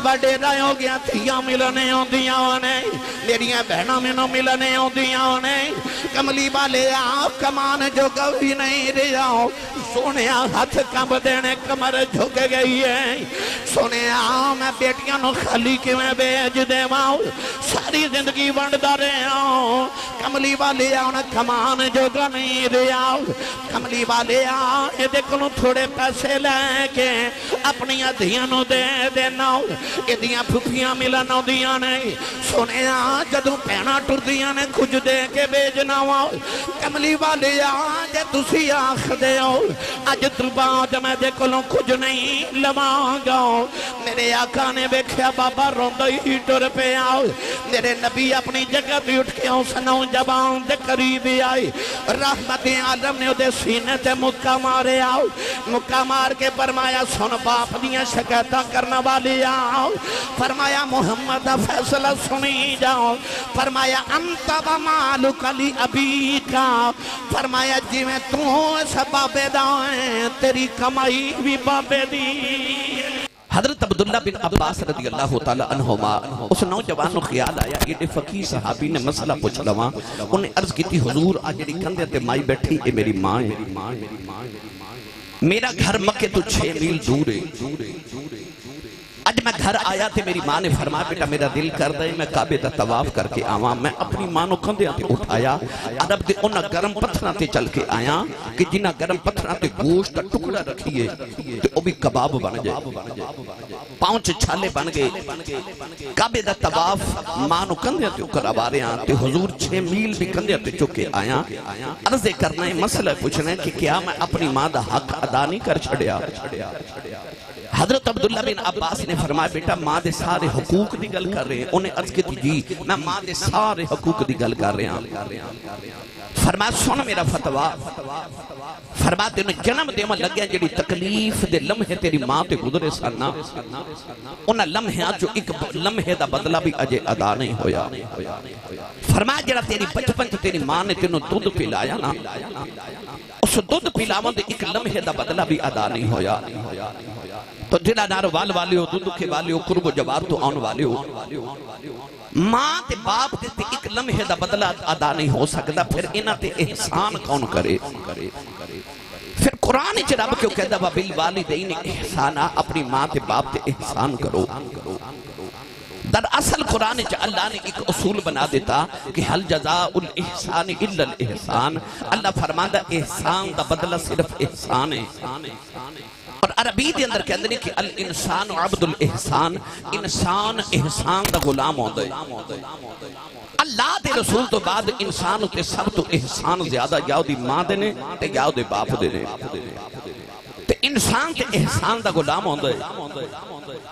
بڑے رہے ہو گیا تھیاں ملنے ہوندیاں نے میریاں بہناں میں ملنے ہوندیاں نے کملی والے آپ کمان جو کبھی نہیں رہا سونے ہاتھ کم دینے کمر جھک گئی ہے سونے میں بیٹیاں نو خالی کے میں بیج دے ماؤ ساری زندگی بڑھتا رہے ہوں کملی والے آن کمان جو کا نہیں رہا کملی والے آن یہ دیکھنو تھوڑے پیسے لے کے اپنی دھیاں نو دے دینا یہ دیاں پھوپیاں ملنا دیاں نہیں سونے جدوں پینا ٹر دیاں نے کچھ دے کے بیجنا ہوا کملی والے آن جے تسی آخ دے ہو آج ترباد میں دیکھو لوں کچھ نہیں لمانگا میرے آقا نے بیکھیا بابا روندہ ہی ٹر پہ آؤ میرے نبی اپنی جگہ بھی اٹھ کے سنوں جبان دے قریبی آئی رحمت عالم نے دے سینے تے مکہ مارے آؤ مکہ مار کے فرمایا سن باپ دیاں شکایتاں کرنا والی آؤ فرمایا محمد فیصلہ سنی جاؤ فرمایا انت و مالک علی ابی کا فرمایا جی میں تو سب بابے دائیں تیری کمائی بھی بابے دی حضرت عبداللہ بن عباس رضی اللہ تعالیٰ عنہما اس نوجوان نو خیال آیا یہ فقیر صحابی نے مسئلہ پوچھ لوا انہیں عرض کی تھی حضور آج جڑی کندے تے مائی بیٹھی اے میری ماں ہے میرا گھر مکے تو 6 میل دور ہے آج میں گھر آیا تھے میری ماں نے فرمایا بیٹا میرا دل کر دے میں کعبے دا طواف کر کے آواں میں اپنی ماں نو کندیاں تے اٹھایا عرب دے انہاں گرم پتھراں تے چل کے آیا کہ جنہاں گرم پتھراں تے گوشت دا ٹکڑا رکھیے تے او بھی کباب بن جائے پاؤں چ چھالے بن گئے کعبے دا طواف ماں نو کندیاں تے کروا رہے ہیں تے حضور 6 میل بھی کندیاں تے چکے آیا عرض کرنا ہے مسئلہ پوچھنا ہے کہ کیا میں اپنی ماں دا حق ادا نہیں کر چھڑیا حضرت عبداللہ بن عباس نے فرمایا بیٹا ماں دے سارے حقوق دی گل کر رہے ہیں انہیں عرض کی تھی جی میں ماں دے سارے حقوق دی گل کر رہے ہیں فرمایا سن میرا فتوہ فرمایا تینوں جنم دے میں لگیا جڑی تکلیف دے لمحے تیری ماں تے گزرے سننا انہاں لمحے جو ایک لمحے دا بدلہ بھی اجے ادا نہیں ہویا فرمایا جڑا تیری بچپن تیری ماں نے تینوں دودھ پلایا نا اس دودھ پلاون دے ایک لمحے دا بدلہ بھی ادا نہیں ہویا تو جڑا نار وال والے ہو دودھ کے والے ہو قرب و جواب تو آن والے ہو ماں تے باپ تے ایک لمحے دا بدلہ ادا نہیں ہو سکتا پھر انہاں تے احسان کون کرے پھر قرآن چ رب کیوں کہدا وا بالوالدین احسانا اپنی ماں تے باپ تے احسان کرو در اصل قرآن چ اللہ نے ایک اصول بنا دیتا کہ حل جزاء الاحسان الا الاحسان اللہ فرماندا احسان دا بدلہ صرف احسان ہے اور عربی دے اندر کہندے نے کہ الانسان عبد الاحسان انسان احسان دا غلام ہوندا ہے اللہ دے رسول تو بعد انسان تے سب تو احسان زیادہ یا دی ماں دے نے تے یا دے باپ دے نے تے انسان تے احسان دا غلام ہوندا ہے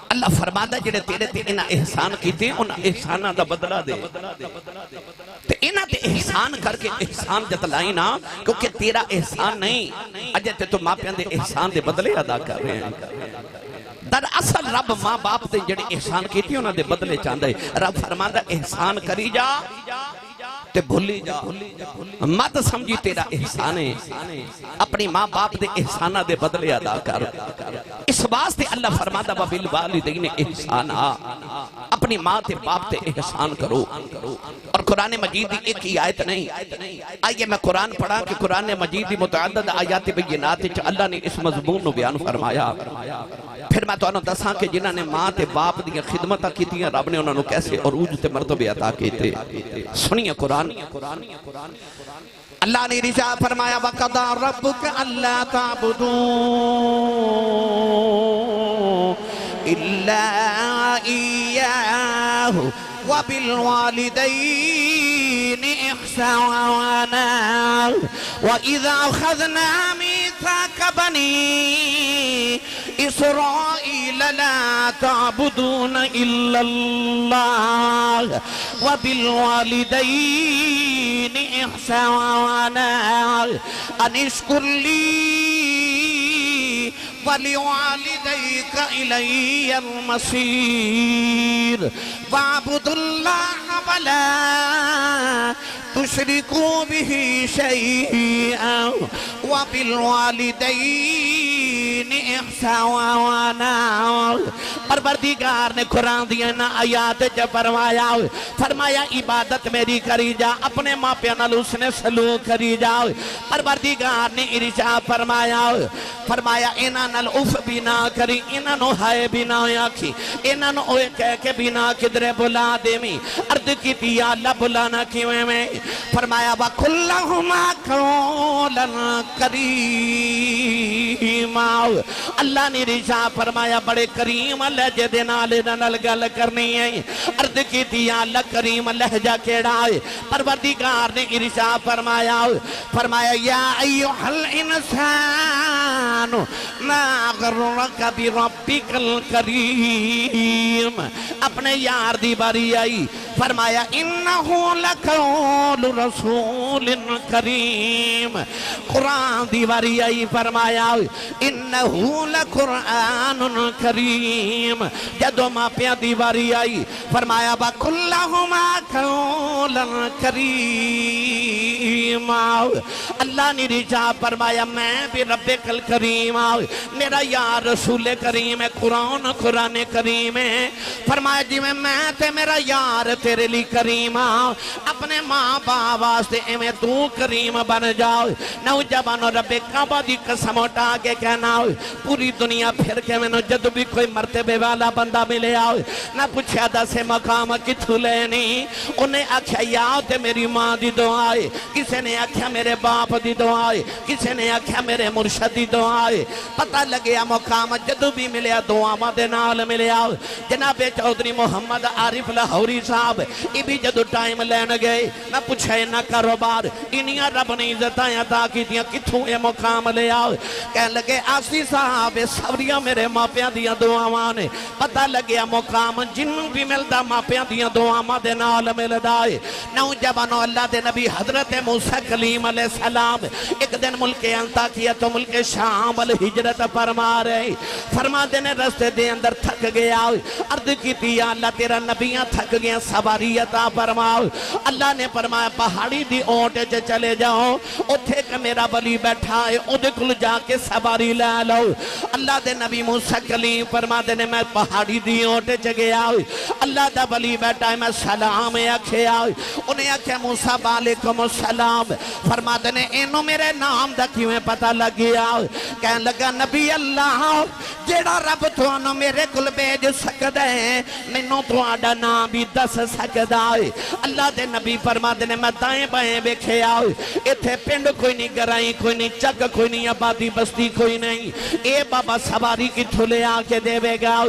اللہ فرماتا جڑے تیرے تے انہاں احسان کیتے انہاں احساناں دا بدلہ دے تے انہاں تے احسان کر کے احسان جتلائی نا کیونکہ تیرا احسان نہیں اجے تے تو ماں پیاں دے احسان دے بدلے ادا کر رہے ہیں در اصل رب ماں باپ تے جڑے احسان کیتے انہاں دے بدلے چاہندا ہے رب فرماتا احسان کری جا تے بھولی جا مت سمجھی تیرا احسان ہے اپنی ماں باپ دے احسانہ دے بدلے ادا کر اس واسطے اللہ فرماتا بالوالدین احسانا اپنی ماں تے باپ تے احسان کرو اور قرآن مجید دی ایک ہی آیت نہیں آئیے میں قرآن پڑھا کہ قرآن مجید دی متعدد آیات بینات اللہ نے اس مضمون نو بیان فرمایا پھر میں تو انہوں دساں کہ جنہاں نے ماں تے باپ دی خدمتہ کی تھی رب نے انہوں نے کیسے عروج تے مرتبے عطا کی تھے سنیے قرآن اللہ نے رجا فرمایا وَقَضَى رَبُّكَ أَلَّا تَعْبُدُوا إِلَّا إِيَّاهُ وَبِالْوَالِدَيْنِ إِحْسَانًا وَإِذَا أَخَذْنَا مِيثَاقَ بَنِي إِسْرَائِيلَ لَا تَعْبُدُونَ إِلَّا اللَّهَ وَبِالْوَالِدَيْنِ إِحْسَانًا أَنِ اشْكُرْ لِي وَلِوَالِدَيْكَ إِلَيَّ الْمَصِيرُ وَاعْبُدُوا اللَّهَ وَلَا تُشْرِكُوا بِهِ شَيْئًا وَبِالْوَالِدَيْنِ إِحْسَانًا پروردگار نے قرآن دیا نا آیات چ فرمایا عبادت میری کری جا اپنے ماں پیو نال اس نے سلوک کری جا پروردگار نے ارشاد فرمایا انہاں نال اف بھی نہ کری انہاں نو ہائے بھی نہ آکھی انہاں نو اوے کہہ کے بھی نہ کدرے بلا دیویں عرض کیتی یا اللہ بلانا کیویں میں فرمایا وَقُلْ لَهُمَا قَوْلًا کریما اللہ نے ارشاد فرمایا بڑے کریم لہجے دے نال نال گل کرنی ہے عرض کیتی یا اللہ کریم لہجہ کیڑا ہے پروردگار نے ارشاد فرمایا یا ایھا الانسان ما غرک بربک الکریم اپنے یار دی باری آئی فرمایا انہو لقول رسول کریم قرآن دی باری آئی فرمایا انہو لقرآن کریم جدو ماں پیا دی باری آئی فرمایا وَقُلْ لَهُمَا قَوْلًا كَرِيمًا اللہ نے ارشاد فرمایا میں بھی رب الکریم میرا یار رسول کریم ہے قرآن کریم ہے فرمایا جی میں تے میرا یار تیرے لی کریم اپنے ماں باپ واسطے میں تو کریم بن جاؤ نوجوانوں رب کعبہ دی قسم اٹھا کے کہنا پوری دنیا پھر کے میں جد بھی کوئی مرتبے والا بندہ ملے آؤ نہ پوچھا دا سے مقام کتھو لینی انہیں آکھا یا تے میری ماں دی دعائے کسے نے آکھا میرے باپ دی دعائے کسے نے آکھا میرے مرشد دی دعائے پتہ لگیا مقام جدو بھی ملیا دعا دے نال ملیا جناب چودھری محمد عارف لاہوری صاحب یہ بھی جدو ٹائم لین گئے نہ پوچھے نہ کاروبار انہیاں رب نے عزتاں عطا کی دیا کتھوں یہ مقام لیا کہنے لگے آسی صاحب سوریاں میرے ماپیاں دیا دعاواں نے پتہ لگیا مقام جن بھی ملدا ماپیاں دیا دعاواں دے نال ملدا ہے نوجوانوں اللہ دے نبی حضرت موسیٰ کلیم علیہ السلام ایک دن ملک انطاکیہ تو ملک شام الہجرت فرما رہے فرما دینے رستے دے اندر تھک گیا عرض کی تیا اللہ تیرا نبیاں تھک گیا سواری عطا فرماؤ اللہ نے فرمایا پہاڑی دی اونٹے چے چلے جاؤ اتھے کہ میرا ولی بیٹھا ہے ادھے کل جا کے سواری لے لو اللہ دے نبی موسیٰ کلیم فرما دینے میں پہاڑی دی اونٹے چے گیا اللہ دا ولی بیٹھا ہے میں سلام اکھے آؤ انہیں اکھے موسیٰ علیکم السلام فرما دینے انہوں میرے نام دا کیویں پتہ لگیا کہنے لگا نبی اللہ جیڑا رب تو انہوں میرے کل بیج سکتا ہے منوں تو آڈا نام بھی دس سکتا ہے اللہ دے نبی فرما دینے میں دائیں بائیں بیکھے آؤ اتھے پنڈ کوئی نہیں گرائی کوئی نہیں چک کوئی نہیں آبادی بستی کوئی نہیں اے بابا سواری کی تھولے آکے دے بے گا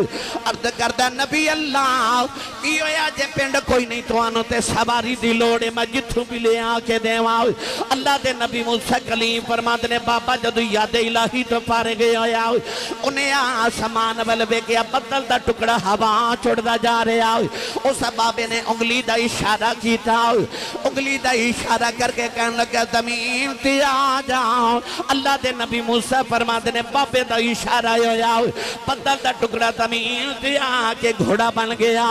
عرض کردہ نبی اللہ کیوں یا جے پنڈ کوئی نہیں تو آنو تے سواری دی لوڑے میں جتھو بھی لے آکے دے واؤ اللہ دے نبی موسیٰ کلیم فرما دینے بابا جدو یاد الہی تو پارے گئے آیا انہیں آسمان بلبے کیا بدل دا ٹکڑا ہوا چھوڑ دا جا رہے آؤ اس بابے نے انگلی دا اشارہ کیتا انگلی دا اشارہ کر کے کہنے لگا زمین تی آ جاؤ اللہ دے نبی موسیٰ فرما دینے بابے دا اشارہ ہویا بدل دا ٹکڑا زمین تی آ کے گھوڑا بن گیا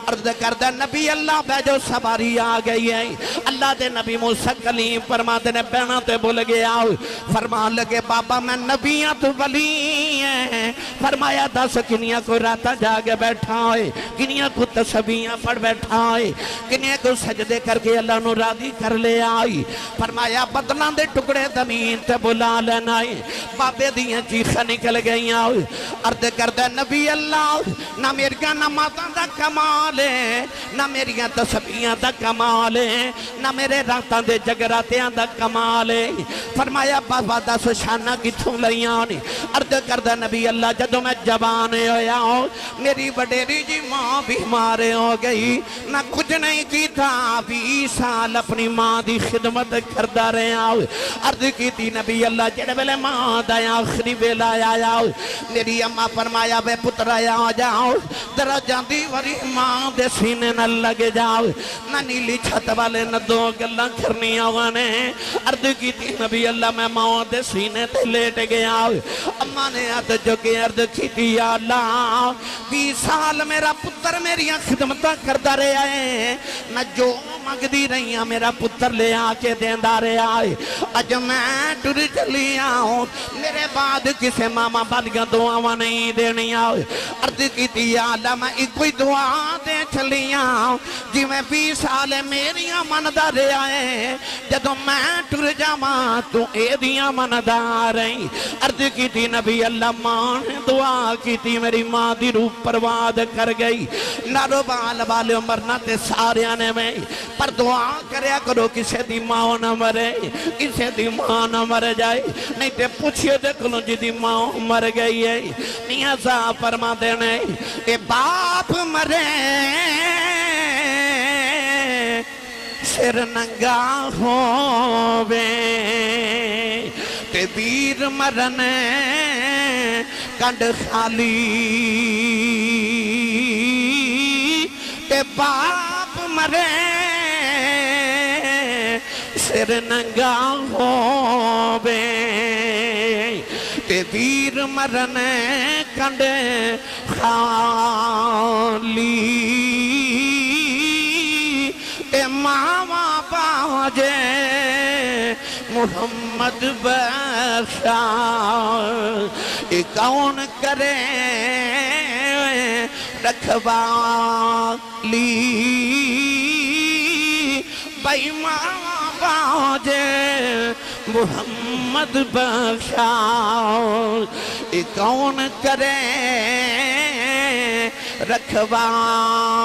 عرض کردہ نبی اللہ بیجو سواری آ گئی ہے اللہ دے نبی موسیٰ کلیم فرما دینے بہنا تے بول گیا فرما لگے بابا میں نبیاں تو ولی ہیں فرمایا دس کنیاں کو راتا جاگے بیٹھا ہے کنیاں کو تسبیحاں پڑھ بیٹھا ہے کنیاں کو سجدے کر کے اللہ نو راضی کر لے آئی فرمایا بدلاں دے ٹکڑے زمین تے بلا لینا ہے بابے دیاں چیخا نکل گئی آئی عرض کردہ نبی اللہ نہ میریاں نمازاں دا کمال ہے نہ میریاں تسبیحاں دا کمال ہے نہ میرے راتاں دے جگراتیاں دا کمال ہے فرمایا بابا دس شانہ کی تھوں لیانی عرض کردہ نبی اللہ جدو میں جوان ہویا ہوں میری وڈیری جی ماں بیمار ہو گئی نہ کچھ نہیں کی تھا 20 سال اپنی ماں دی خدمت کردہ رہے آؤ عرض کی تھی نبی اللہ جڑے بلے ماں دایا آخری بیلا آیا ہوں میری اماں فرمایا بے پتر آیا جاؤ درہ جاندی وری ماں دے سینے نہ لگے جاؤ نہ نیلی چھت والے نہ دو گلہ کرنی آوانے عرض کی تھی نبی اللہ میں ماں دے سینے تے لیٹ گیا اماں نے آت جو کہ عرض کی تھی یا اللہ 20 سال میرا پتر میری خدمتہ کردہ رہے آئے میں جو منگدی رہی ہاں میرا پتر لے آ کے دیندا رہا ہے اج میں ٹر چلی آؤں میرے بعد کسے ماما بالیاں دعاواں نہیں دینیاں عرض کیتی یا اللہ میں ایک کوئی دعا دے چلی آؤں جی میں 20 سال میریاں مندا رہا ہے جدوں میں ٹر جاواں تو اے دیاں مندا رہی عرض کیتی نبی اللہ ماں نے دعا کیتی میری ماں دی روح پرواد کر گئی نارو بال والے مرنا تے سارے آنے میں پر دعا کریا کرو کسے دی ماں نہ مرے کسے دی ماں نہ مر جائے نہیں تے پوچھئے دیکھلو جی دی ماں مر گئی ہے میاں صاحب فرما دینے اے باپ مرے سر ننگا ہووے تے ویر مرنے کنڈ خالی تے باپ مرے سر ننگا ہووے تے ویر مرنے کنڈ خالی اے ماما باجے محمد بخشا اے کون کرے رکھوالی بھائی ماما باجے محمد بخشا اے کون کرے رکھوالی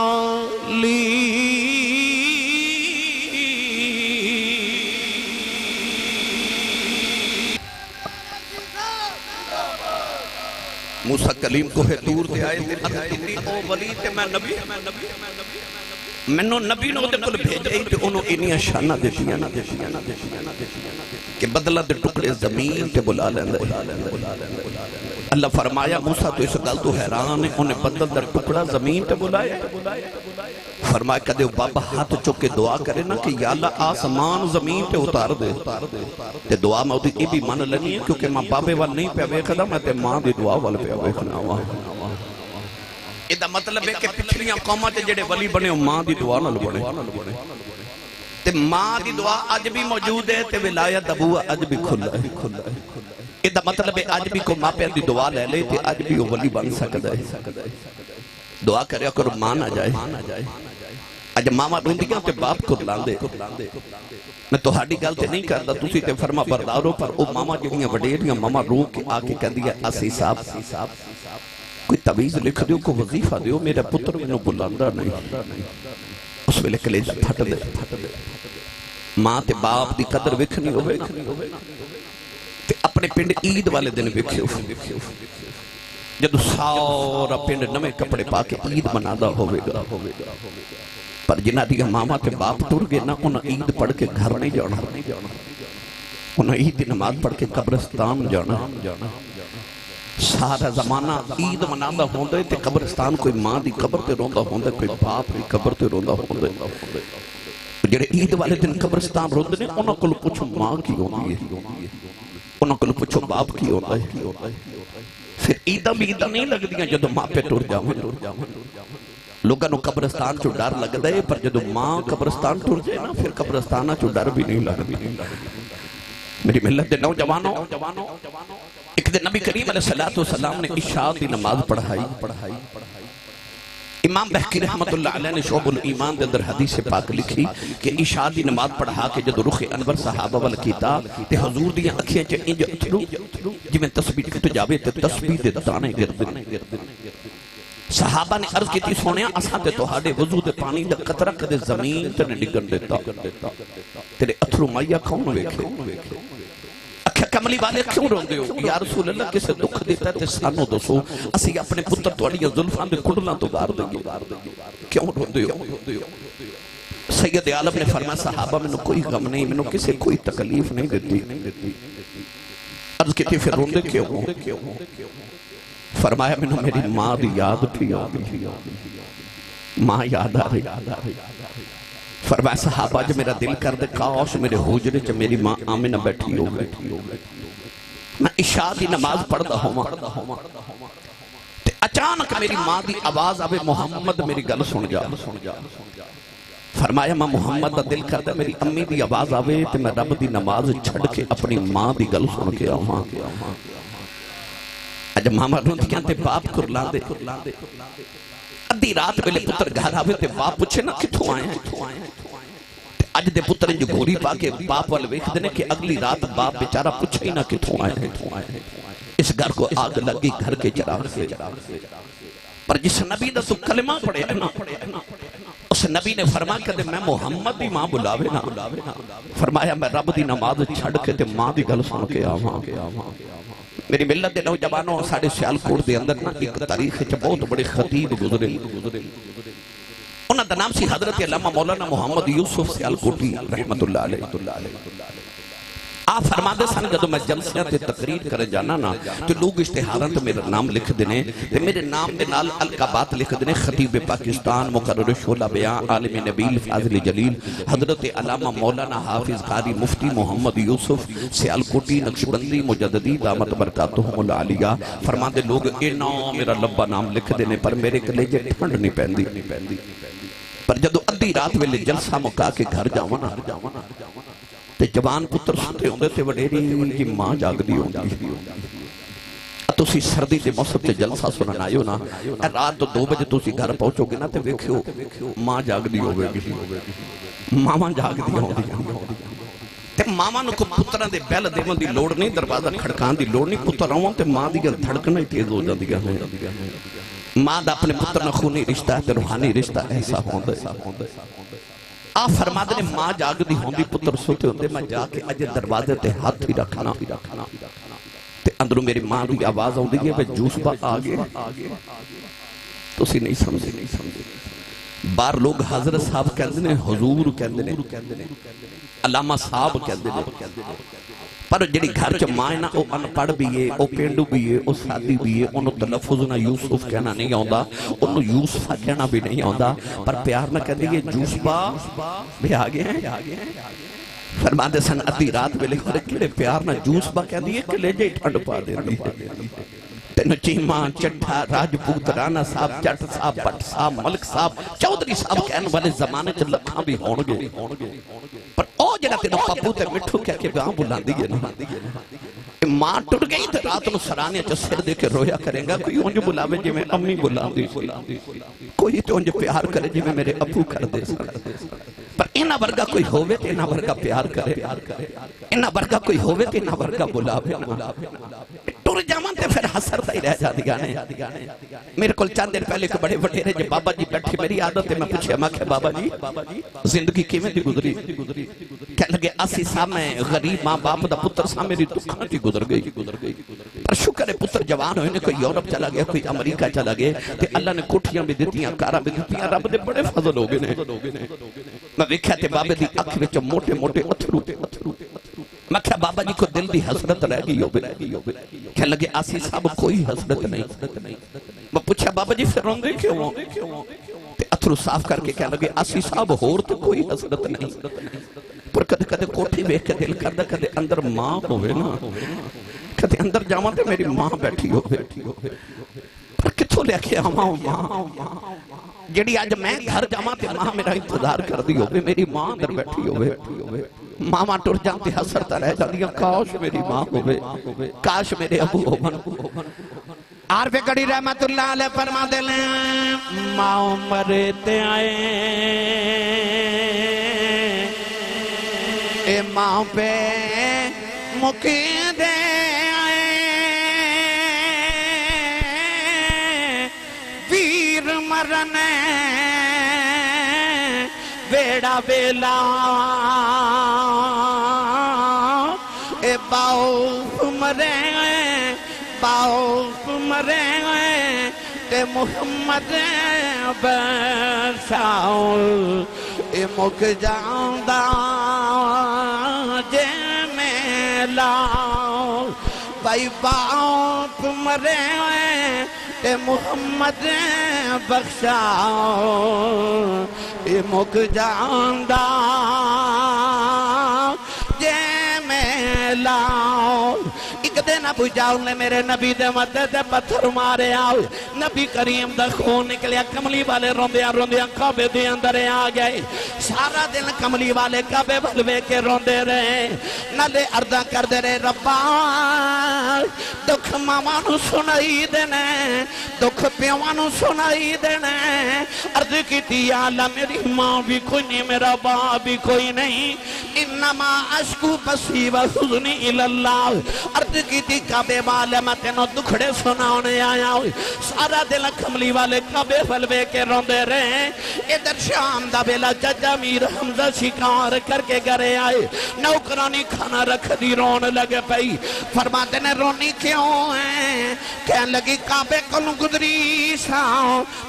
موسیٰ کلیم کو ہے دور دے آئے دے اتنی او ولی تے میں نبی میں نبی نو دے کل بھیجے تے انہوں انہیں شانہ دیتیاں کہ بدلہ دے ٹکڑے زمین تے بلا لیندے اللہ فرمایا موسیٰ تو اس گل تو حیران ہے انہیں بدل دے ٹکڑا زمین تے بلائے فرمایا کدے بابا ہاتھ چکے دعا کرے نا کہ یا اللہ آسمان زمین تے اتار دے تے دعا میں ہوتی یہ بھی من لنی ہے کیونکہ ماں بابے وال نہیں پہ ویکھدا میں تے ماں دی دعا وال پہ ویکھنا ہوا یہ مطلب ہے کہ پچھلیاں قوماں تے جڑے ولی بنے ماں دی دعا نال بنے تے ماں دی دعا اج بھی موجود ہے تے ولایت ابو اج بھی کھلا ہے یہ مطلب ہے اج بھی کو ماں پہ دی دعا لے لے تے اج بھی وہ ولی بن سکدا ہے دعا کریا کرو ماں نہ جائے اج ماما روندیاں تے باپ کو لاندے میں تو ہاڑی گل تے نہیں کردا تسی تے فرما بردارو پر او ماما جڑیاں وڈیریاں ماما رو کے آ کے کہندی ہے اسی صاحب کوئی تعویذ لکھ دیو کو وظیفہ دیو میرا پتر مینوں بلاندا نہیں اس ویلے کلیجہ پھٹ دے ماں تے باپ دی قدر وکھنی ہوے تے اپنے پنڈ عید والے دن وکھیو جدو سارا پنڈ نمے کپڑے پا کے عید منادا ہوئے گا پر جنہ دیا ماما تے باپ ٹر گئے نا انہاں عید پڑھ کے گھر نہیں جانا انہاں عید دی نماز پڑھ کے قبرستان جانا سارا زمانہ عید منادا ہوندے تے قبرستان کوئی ماں دی قبر تے روندا ہوندے کوئی باپ دی قبر تے روندا ہوندے جڑے عید والے دن قبرستان روندے نے انہاں کول پوچھو ماں کی ہوندی ہے انہاں کول پوچھو باپ کی ہوندا ہے پھر عیدہ بھی عیدہ نہیں لگ دیا جدو ماں پہ ٹور جاؤں لوگاں نو قبرستان چو ڈر لگ دے پر جدو ماں قبرستان ٹور جائے نا پھر قبرستانہ چو ڈر بھی نہیں لگ میری ملت دے نوجوانوں ایک دن نبی کریم علیہ السلام نے عشاء دی نماز پڑھائی امام بہقی رحمت اللہ علیہ نے شعب الایمان دے اندر حدیث پاک لکھی کہ عشاء دی نماز پڑھا کے جدو رخ انور صحابہ وال کیتا تے حضور دیاں اکھیاں چے انج اتھلو جی میں تسبیح کتو جاوے تے تسبیح دے دانے گردن صحابہ نے عرض کیتی سونیا اساں تے توہاڈے وضو دے پانی دا قطرہ کدے زمین تے نہیں ڈگن دیتا تیرے اتھرو مائیا کون ویکھے اکھا کملی والے کیوں روندے ہو یا رسول اللہ کسے دکھ دیتا ہے تے سانو دسو اسی اپنے پتر توڑیاں ظلفان دے کڑلاں تو گار دیں گے کیوں روندے ہو سید عالم نے فرمایا صحابہ میں کوئی غم نہیں میں کسے کوئی تکلیف نہیں دیتی عرض کیتی پھر روندے کیوں ہو فرمایا میں میری ماں دی یاد بھی آگئی ماں یاد آ رہی فرمایا صحابہ جو میرا دل کر دے کاش میرے حجرے جو میری ماں آمنہ بیٹھی ہو گئی میں عشاء دی نماز پڑھتا ہوں اچانک میری ماں دی آواز آوے محمد میری گل سن جا فرمایا میں محمد دا دل کرتا میری امی دی آواز آوے تے میں رب دی نماز چھڑ کے اپنی ماں دی گل سن کے آواں اج ماما روندیاں تے باپ کرلا دے ادھی رات ویلے پتر گھر آوے تے باپ پوچھے نا کتھوں آئے ہیں اج دے پتر جو گھوڑی پا کے باپ وال ویکھدے نے کہ اگلی رات باپ بیچارہ پوچھے ہی نہ کتھوں آئے ہیں اس گھر کو آگ لگی گھر کے چراغ سے پر جس نبی دا تو کلمہ پڑے ہے نا اس نبی نے فرمایا کہ میں محمد دی ماں بلاوے نا فرمایا میں رب دی نماز چھڑ کے تے ماں دی گل سن کے آواں میری ملت دے نوجوانوں ساڑھے سیالکوٹ دے اندر نا ایک تاریخ ہے بہت بڑے خطیب گزرے انہاں دا نام سی حضرت علامہ مولانا محمد یوسف سیالکوٹی رحمت اللہ علیہ آپ فرما دے سن جدو میں جلسیاں تے تقریر کرے جانا نا تو لوگ اشتہاراں تو میرا نام لکھ دینے تے میرے نام دے نال القابات لکھ دینے خطیب پاکستان مقرر شعلہ بیان عالم نبیل فاضل جلیل حضرت علامہ مولانا حافظ قاری مفتی محمد یوسف سیالکوٹی نقشبندی مجددی دامت برکاتہم العالیہ فرما دے لوگ اے نام میرا لبا نام لکھ دینے پر میرے کلیجے ٹھنڈ نہیں پہندی پر جدو ادھی رات ویلے جلسہ مکا کے گھر جاوانا تے جوان پتر ستے ہوندے تے وڈیری جی ماں جاگ دی ہوندی تسی سردی دے موسم تے جلسہ سنن آئیو نا رات تو 2 بجے تسی گھر پہنچو گے نا تے ویکھیو ماں جاگ دی ہوئے گی ماما جاگ دی ہوندی تے ماما نو کو پتران دے بیل دیون دی لوڑ نہیں دروازہ کھڑکان دی لوڑ نہیں پتر آؤں تے ماں دی گل دھڑکنا ہی تیز ہو جاندی ہے ماں دا اپنے پتر نہ خونی رشتہ ہے تے روحانی رشتہ ایسا ہوندے آپ فرما دے ماں جاگ دی ہوندی پتر سوتے ہوندے میں جا کے اجے دروازے تے ہاتھ ہی رکھنا تے اندروں میری ماں دی آواز ہوندی ہے کہ جوس با آگے تو اسی نہیں سمجھے بار لوگ حضرت صاحب کہندے نے حضور کہندے نے علامہ صاحب کہندے نے پر جڑی گھر چ ماں نا او ان پڑھ بھی ہے او پینڈو بھی ہے او سادی بھی ہے انہوں تلفظ نہ یوسف کہنا نہیں آندا انہوں یوسف کہنا بھی نہیں آندا پر پیار نہ کہندی ہے جوسبا بھی آگے ہیں فرما دے سن ادھی رات ویلے کھڑے کڑے پیار نہ جوسبا کہندی ہے کہ لے جے ٹھنڈ پا دیندی تینو چیمہ چٹھا راجپوت رانا صاحب جٹ صاحب بٹ صاحب ملک صاحب چودری صاحب کہنے والے زمانے چ لکھاں بھی ہونگے پر او جڑا تینو پپو تے مٹھو کہہ کے بیاں بلاندی ہے نا ماں ٹوٹ گئی تے رات نو سرانے چ سر دے کے رویا کرے گا کوئی اونج بلاوے جی میں امی بلاندی کوئی تے اونج پیار کرے جی میں میرے ابو کر دے پر انہاں ورگا کوئی ہووے تے انہاں ورگا پیار کرے انہاں ورگا کوئی ہووے تے انہاں ورگا بلاوے ٹر جامان تے پھر حسرتا ہی رہ جاتی گانے میرے کل چند دن پہلے کو بڑے وڈیرے جب بابا جی بیٹھے میری عادت ہے میں پوچھے میں کہ بابا جی زندگی کیویں دی گزری کہنے لگے 80 سال میں غریب ماں باپ دا پتر سا میری دکھاں دی گزر گئی پر شکر ہے پتر جوان ہوئے نے کوئی یورپ چلا گیا کوئی امریکہ چلا گیا تے اللہ نے کوٹھیاں بھی دیتیاں کاراں بھی دیتیاں رب دے بڑے فضل ہو گئے میں ویکھیا تے بابے دی اکھ وچ موٹے موٹے اتھرو میں کہا بابا جی کو دل دی حسرت رہ گئی ہوگی کہنے لگے آسی صاحب کوئی حسرت نہیں میں پوچھا بابا جی پھر روندے کیوں ہو تے اتھرو صاف کر کے کہنے لگے آسی صاحب ہور تو کوئی حسرت نہیں پر کدے کدے کوٹھی بیٹھ کے دل کردہ کدے اندر ماں ہوئے نا کدے اندر جاواں تے میری ماں بیٹھی ہوئے پر کتھوں لے کے آواں ماں جڑی آج میں گھر جاواں تے ماں میرا انتظار کر دی ہوئے میری ماں اندر بیٹھی ہوئے ماما ٹر جانتے حسرتا رہ جاندیاں کاش میری ماں ہوئے کاش میرے ابو ہوئے عارف گڑی رحمت اللہ علیہ فرما دے لیں ماں مرتے آئے اے ماں پہ مکی دے آئے ویر مرنے بیڑا بیلا اے باؤف مرے تے محمد برساؤ اے مک جاندہ جے میں لاؤ بھائی باؤف مرے تے محمد بخشاؤ اے مک جاندہ جے میں لاؤ ایک دن ابو جاؤ نے میرے نبی دے مدد پتھر مارے آؤ نبی کریم دا خون نکلیا کملی والے روندیاں کعبے دے اندر آ گئے سارا دن کملی والے کعبے بلوے کے روندے رہے نالے عرضہ کر دے رہے ربا دکھ مامانو سنائی دینے دکھ پیوانو سنائی دینے عرض کی یا اللہ میری ماں بھی کوئی نہیں میرا باپ بھی کوئی نہیں انما اشکو بسی و حزنی الاللہ عرض کی تھی کعبے والے میں تینوں دکھڑے سناؤنے آیا ہوئی سارا دل کملی والے کعبے بلوے کے روندے رہے ادھر شام دا بیلا ججا امیر حمزہ شکار کر کے گرے آئے نوکرانی کھانا رکھ دی رون لگے پئی فرماتے نے رونی کیوں ہیں کہنے لگی کعبے کل گدری سا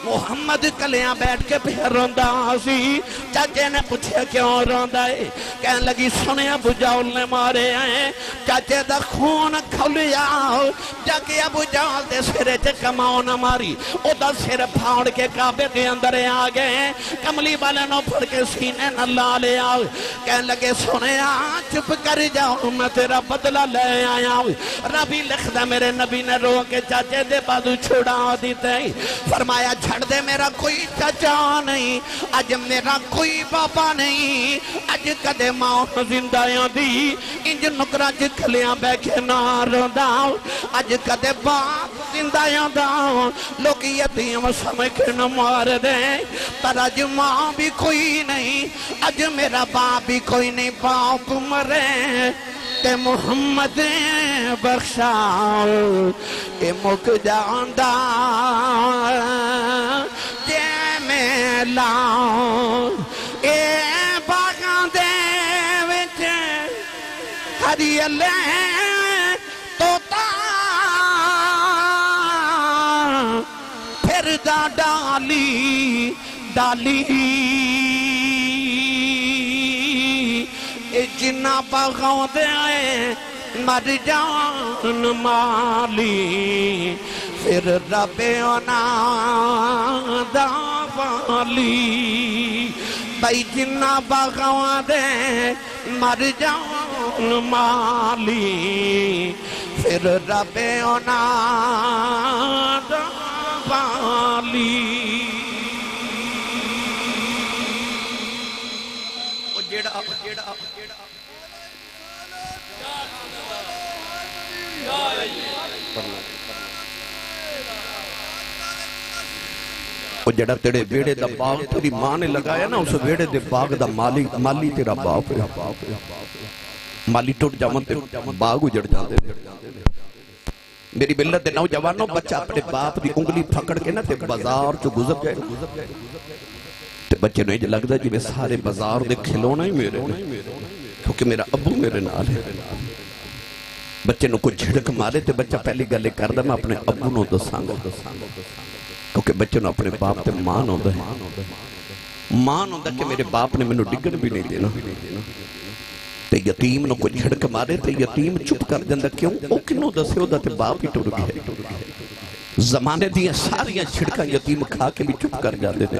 محمد کلیاں بیٹھ کے پھر روندہ سی چاچے نے پوچھے کیوں روندہ ہے کہنے لگی سنے ابو جاؤل نے مارے آئے چاچے دا خون کھولیا جا کے ابو جاؤل دے سرے چے کماؤ نہ ماری او دا سر پھاڑ کے کعبے دے اندر آگئے کملی والے نو پھڑ کے سینے نہ لالے آؤ کہنے لگے سنے چپ کر جاؤ میں تیرا بدلہ لے آیا ربی لکھ دے میرے نبی نے رو کے چاچے دے بازو چھوڑا دیتے فرمایا چھڑ دے میرا کوئی چاچا نہیں آج میرا کوئی بابا نہیں آج کدے ماں زندائیاں دی انج نکرہ جکھلیاں بیکھے نہ رونداؤ آج کدے باپ زندائیاں داؤ لوگ یتیم سمکھ نہ مار دیں پر آج ماں بھی کوئی نہیں آج میرا باپ بھی کوئی نہیں باپ مرے تے محمد بخشاؤ اے مک جاندہ جے میں لاؤ اے باغاں دے وچ ہری اللہ توتا پھر دا ڈالی ڈالی جنہ باغوں دے آئے مر جان مالی پھر رب اونا دا والی بھائی جنہ باغوں دے مر جان مالی پھر رب اونا دا والی وہ جڑا تیرے بیڑے دا باغ تیری ماں نے لگایا نا اس بیڑے دے باغ دا مالی تیرا باپ ہے مالی ٹوٹ جاون تے باغ اجڑ جاندے میری ملت دے نوجوانوں بچہ اپنے باپ دی انگلی پھکڑ کے نا تے بازار چو گزر جائے تے بچے نے جو لگتا جی میں سارے بازار دے کھلونا ہی میرے کیونکہ میرا ابو میرے نال ہے بچے نو کوئی جھڑک مارے تے بچہ پہلی گلے کر دا میں اپنے ابو نو دسانگا کیونکہ بچے نو اپنے باپ تے مان ہوتا ہے مان ہوتا کہ میرے باپ نے میں نو ڈگن بھی نہیں دینا تے یتیم نو کوئی جھڑک مارے تے یتیم چپ کر جاندہ کیوں او کنو دسے ہو دا تے باپ ہی ٹوڑ گیا زمانے دیا ساریاں چھڑکا یتیم کھا کے بھی چپ کر جاتے تھے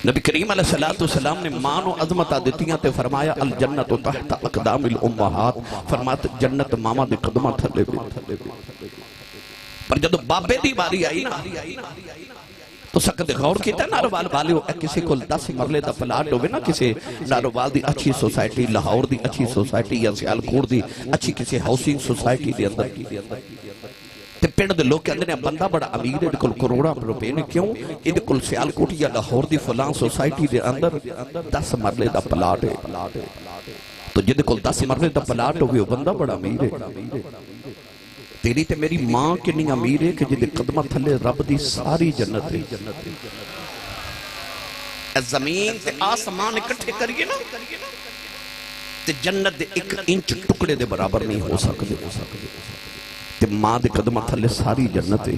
نبی کریم علیہ السلام نے مان و عظمتہ دیتیاں تے فرمایا الجنت تحت اقدام الامہات فرماتا جنت ماما دے قدمہ تھلے بھی پر جدو بابے دی باری آئی نا تو سکتے غور کیتا ہے ناروال والے ہو کسی کو 10 مرلے دا پلاٹ ہوئے نا کسی ناروال دی اچھی سوسائٹی لاہور دی اچھی سوسائٹی یا سیالکوٹ دی اچھی کسی ہاؤسنگ سوسائٹی دی اندر تے پینڈ دے لوگ کہندے نے بندہ بڑا امیر ہے کل کروڑا روپے نے کیوں یہ کل سیالکوٹ یا لاہور دی فلان سوسائٹی دے اندر 10 مرلے دا پلاٹ ہے تو جدے کل 10 مرلے دا پلاٹ ہوئے وہ بندہ بڑا امیر ہے تیری تے میری ماں کے نہیں امیر ہے کہ جدے قدمہ تھلے رب دی ساری جنت ہے زمین تے آسمان اکٹھے کریے نا تے جنت دے 1 انچ ٹکڑے دے برابر نہیں ہو سکتے تے ماں دے قدمہ تھلے ساری جنت ہے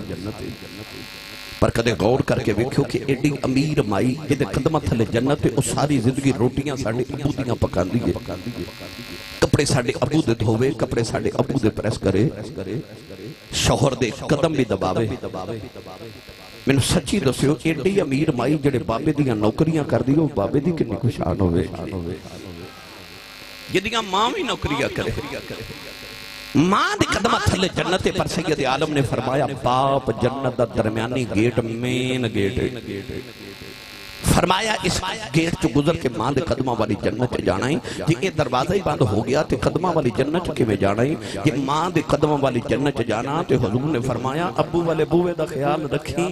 پر کدے غور کر کے ویکھو کہ ایڈی امیر مائی جدے قدمہ تھلے جنت ہے او ساری زندگی روٹیاں ساڑھے ابو دیاں پکان دیئے کپڑے ساڑھے ابو دے دھوے کپڑے ساڑھے ابو دے پریس کرے شوہر دے قدم بھی دباوے میں نے سچی دسیو ایڈی امیر مائی جڑے بابے دیاں نوکریاں کر دیو بابے دی کنی کو شان ہوئے جدیاں ماں بھی نوکریاں کرے ماں دے قدمہ تھلے جنت پر سید عالم نے فرمایا باپ جنت دا درمیانی گیٹ مین گیٹ فرمایا اس گیٹ چو گزر کے ماں دے قدمہ والی جنت جانا ہی جی یہ دروازہ ہی بند ہو گیا تے قدمہ والی جنت کے میں جانا ہی یہ ماں دے قدمہ والی جنت جانا تے حضور نے فرمایا ابو والے بوے دا خیال رکھیں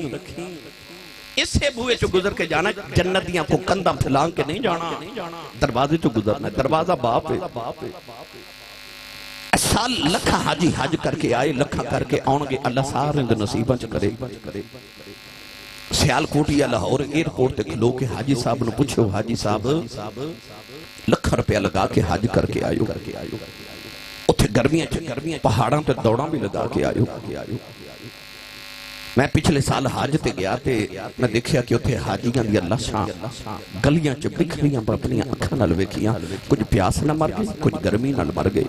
اس سے بوے چو گزر کے جانا جنتیاں کو کندہ پھلان کے نہیں جانا دروازے چو گزرنا دروازہ باپ ہے سال لکھا حاجی حج کر کے آئے لکھا کر کے آنگے اللہ سارے دے نصیبہ چکرے سیال کوٹی یا لاہور ایئرپورٹ تے کھلو کے حاجی صاحب نے پوچھو حاجی صاحب لکھا روپیہ لگا کے حج کر کے آئیو اتھے گرمیاں پہاڑاں تے دوڑاں بھی لگا کے آئیو میں پچھلے سال حج تے گیا تے میں دیکھیا کہ اتھے حاجیاں دی اللہ شاہ گلیاں چ بکھریاں پر اپنی آنکھاں نال ویکھیاں کچھ پیاس نہ مر گئی کچھ گرمی نال مر گئی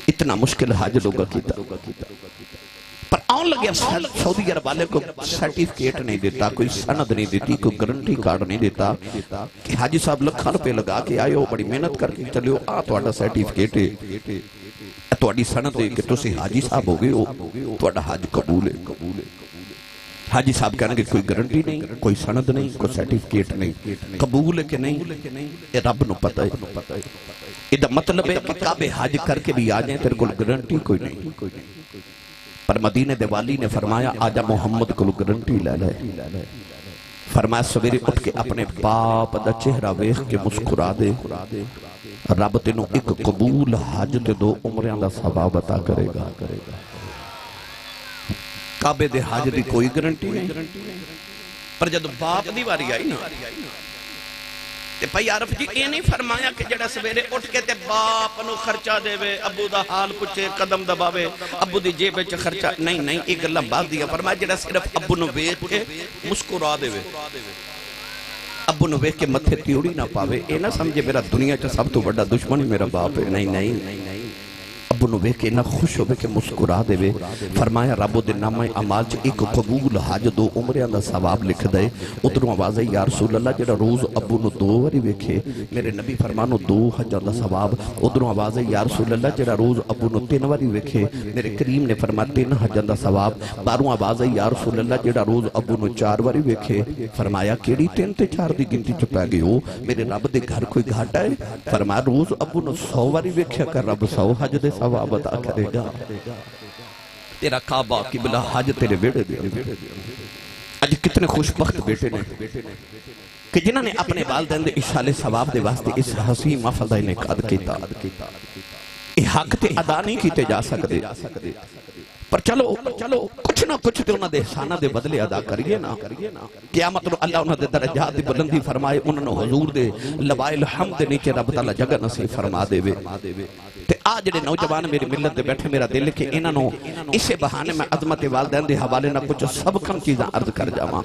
اتنا مشکل حج لوگا کیتا پر آن لگیا سعودی عرب والے کو سرٹیفکیٹ نہیں دیتا کوئی سند نہیں دیتی کوئی گارنٹی کارڈ نہیں دیتا کہ حاجی صاحب لکھاں روپے لگا کے آئے ہو بڑی محنت کر کے چلے ہو تہاڈا سرٹیفکیٹ ہے تہاڈی سند ہے کہ تسی حاجی صاحب ہو گئے ہو تہاڈا حج قبول ہے حاجی صاحب کہنے کہ کوئی گارنٹی نہیں کوئی سند نہیں کوئی سرٹیفکیٹ نہیں قبول ہے کہ نہیں یہ رب نو پتہ ہے یہ مطلب ہے کہ کعبے حج کر کے بھی آ جائیں تیرے کو گارنٹی کوئی نہیں پر مدینہ دے والی نے فرمایا آجا محمد کو گارنٹی لے لے فرمایا سویرے اٹھ کے اپنے باپ دا چہرہ ویکھ کے مسکرا دے رب تینوں ایک قبول حج تے 2 عمریاں دا ثواب عطا کرے گا کعبے دے حج دی کوئی گارنٹی نہیں پر جب باپ دی واری آئی نا تے پائی عارف جی یہ نہیں فرمایا کہ جڑا سویرے اٹھ کے تے باپ نو خرچہ دے وے ابو دا حال پوچھے قدم دباوے ابو دی جیب وچ خرچہ نہیں ایک گلاں باز دیا فرمایا جڑا صرف ابو نو ویکھ کے مسکرا دے وے ابو نو ویکھ کے متھے تیوڑی نہ پاوے اے نہ سمجھے میرا دنیا چ سب تو بڑا دشمن میرا باپ ہے نہیں ابو نو ویکھ کے نہ خوش ہوے کہ مسکرا دے وے فرمایا رب دے نامہ اعمال چ ایک قبول حج 2 عمریاں دا ثواب لکھ دے ادھروں آواز ہے یا رسول اللہ جڑا روز ابو نو 2 واری ویکھے میرے نبی فرمانو 2 حجاں دا ثواب ادھروں آواز ہے یا رسول اللہ جڑا روز ابو نو 3 واری ویکھے میرے کریم نے فرمایا 3 حجاں دا ثواب باروں آواز ہے یا رسول اللہ جڑا روز ابو نو 4 واری ویکھے فرمایا کیڑی 3 تے 4 دی گنتی چ پے گئے ہو میرے رب دے گھر کوئی گھاٹا ہے فرمایا روز ابو نو 100 واری ویکھیا کر رب 100 حج دے ثواب عطا کرے گا تیرا کعبہ قبلہ حج تیرے بیڑے دے آج کتنے خوش بخت بیٹے نے کہ جنہوں نے اپنے والدین دے اشالے ثواب دے واسطے اس حسی محفل دا انعقاد کیتا یہ حق تے ادا نہیں کیتے جا سکتے پر چلو کچھ نہ کچھ تے انہاں دے احسانہ دے بدلے ادا کریے نا قیامت نو اللہ انہاں دے درجات دی بلندی فرمائے انہاں نو حضور دے لوائے الحمد دے نیچے رب تعالی جگہ نصیب فرما دے وے تے آج جڑے نوجوان میری ملت دے بیٹھے میرا دل کہ انہاں نو اسے بہانے میں عظمت والدین دے حوالے نہ کچھ سب کم چیزاں عرض کر جاواں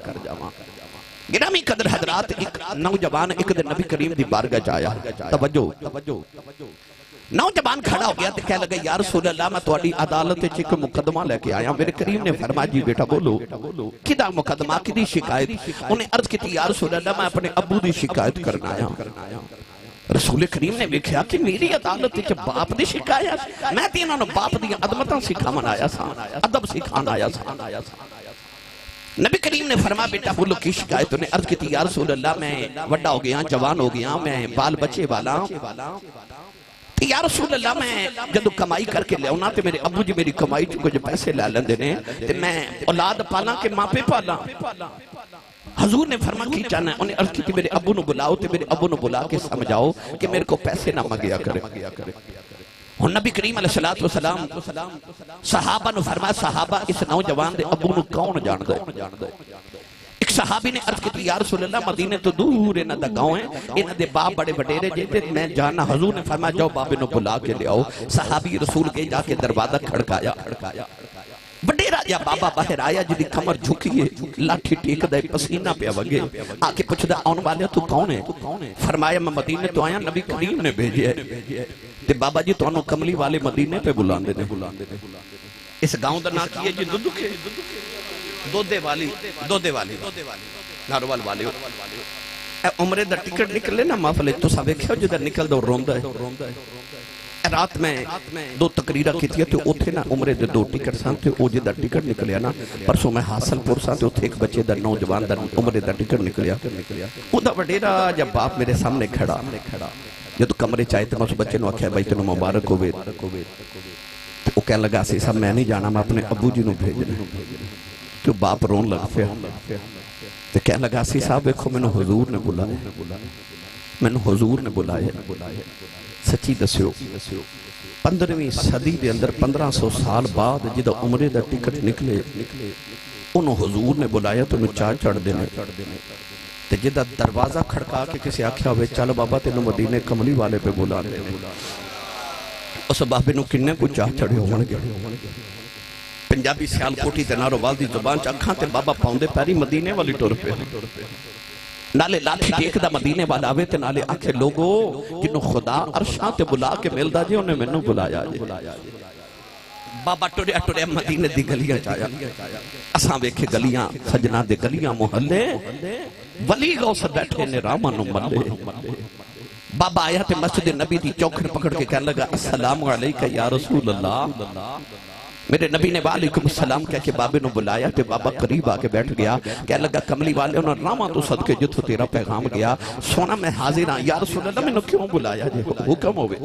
گرامی قدر حضرات ایک نوجوان ایک دے نبی کریم دی بارگاہ آیا توجہ نوجوان کھڑا ہو گیا تے کہہ لگا یا رسول اللہ میں تواڈی عدالت وچ ایک مقدمہ لے کے آیا میرے کریم نے فرمایا جی بیٹا بولو کدا مقدمہ کدی شکایت انہیں عرض کی یا رسول اللہ میں اپنے ابو دی شکایت کرنا آیا رسول کریم نے دیکھا کہ میری عدالت وچ باپ دی شکایت میں تے انہاں نوں باپ دی عظمتاں سکھاون آیا سا ادب سکھان آیا سا نبی کریم نے فرمایا بیٹا بولو کی شکایت انہیں عرض کی یا رسول اللہ میں وڈا ہو گیا جوان ہو گیا میں بال بچے والا یا رسول اللہ میں جدو کمائی کر کے لے ہونا تے میرے ابو جی میری کمائی چکو جو پیسے لے لیں دینے تے میں اولاد پالا کے ماں پہ پالا حضور نے فرما کی چاہنا ہے انہیں عرض کی میرے ابو نو بلاؤ تے میرے ابو نو بلا کے سمجھاؤ کہ میرے کو پیسے نہ مگیا کرے اور نبی کریم علیہ السلام صحابہ نو فرمایا صحابہ اس نوجوان دے ابو نو کون جان دے ایک صحابی نے عرض کی یا رسول اللہ مدینے تو دور انہاں دا گاؤں ہے انہاں دے باپ بڑے بڑیرے جیتے میں جانا حضور نے فرمایا جاؤ بابے نو بلا کے لے آؤ صحابی رسول کے جا کے دروازہ کھڑکایا بڑیرا یا بابا باہر آیا جدی کمر جھکیے لاٹھی ٹیک دے پسینہ پہ وگے آکے پوچھ دا آن والے تو کون ہے فرمایا میں مدینے تو آیا نبی کریم نے بھیجے ہے تے بابا جی تو انہوں کملی والے مدینے پہ بلان دے اس گاؤں دا نا کیے جی دودھے دودھے والی ناروال والی اے عمرے دا ٹکٹ نکلے نا محفلے تو سا ویکھیا جدھر نکل دو روندہ ہے رات میں دو تقریرہ کی تھی تو اوتھے نا عمرے دے 2 ٹکٹ سان تے او جے دا ٹکٹ نکلیا نا پرسوں میں حاصل پور سان تے اوتھے ایک بچے دا نوجوان دا عمرے دا ٹکٹ نکلیا او دا وڈیرا جب باپ میرے سامنے کھڑا جدو کمرے چاہے تے میں اس بچے نو آکھیا بھائی تینوں مبارک ہوئے تے او کہنے لگا سی صاحب میں نہیں جانا میں اپنے ابو جی نو بھیجنا تو باپ رون لگ پیا تے کہنے لگا سی صاحب دیکھو میں نے حضور نے بلایا میں نے حضور نے بلایا سچی دسیو 15ویں صدی دے اندر 1500 سال بعد جدہ عمرے دا ٹکٹ نکلے انہوں حضور نے بلایا تو انہوں چاہ چڑھ دینے تے جدہ دروازہ کھڑکا کے کسی آکھیا ہوئے چل بابا تینوں مدینے کملی والے پہ بلا دینے اس بابے نو کنے کو چاہ چڑھے ہونے گئے پنجابی سیال کوٹی تے نارو والدی زبان چاکھاں تے بابا پاؤندے پیری مدینے والی ٹور پہ نالے لاٹھی ٹیک دا مدینے والا آوے تے نالے آکھے لوگو جنہوں خدا عرشاں تے بلا کے مل دا جے انہیں میں نو بلایا جے بابا ٹوڑیا ٹوڑیا مدینے دی گلیاں چایا اساں ویکھے گلیاں سجنہ دے گلیاں محلے ولی گو سے بیٹھے نے رامان ملے بابا آیا تے مسجد نبی دی چوکھر پکڑ کے کہنے لگا السلام علیکہ یا رسول اللہ میرے نبی نے وعلیکم السلام کہہ کے بابے نو بلایا تے بابا قریب آکے بیٹھ گیا کہنے لگا کملی والے انہوں راما تو صدقے جتھو تیرا پیغام گیا سونا میں حاضر ہاں یا رسول اللہ میں نے کیوں بلایا جے حکم ہوئے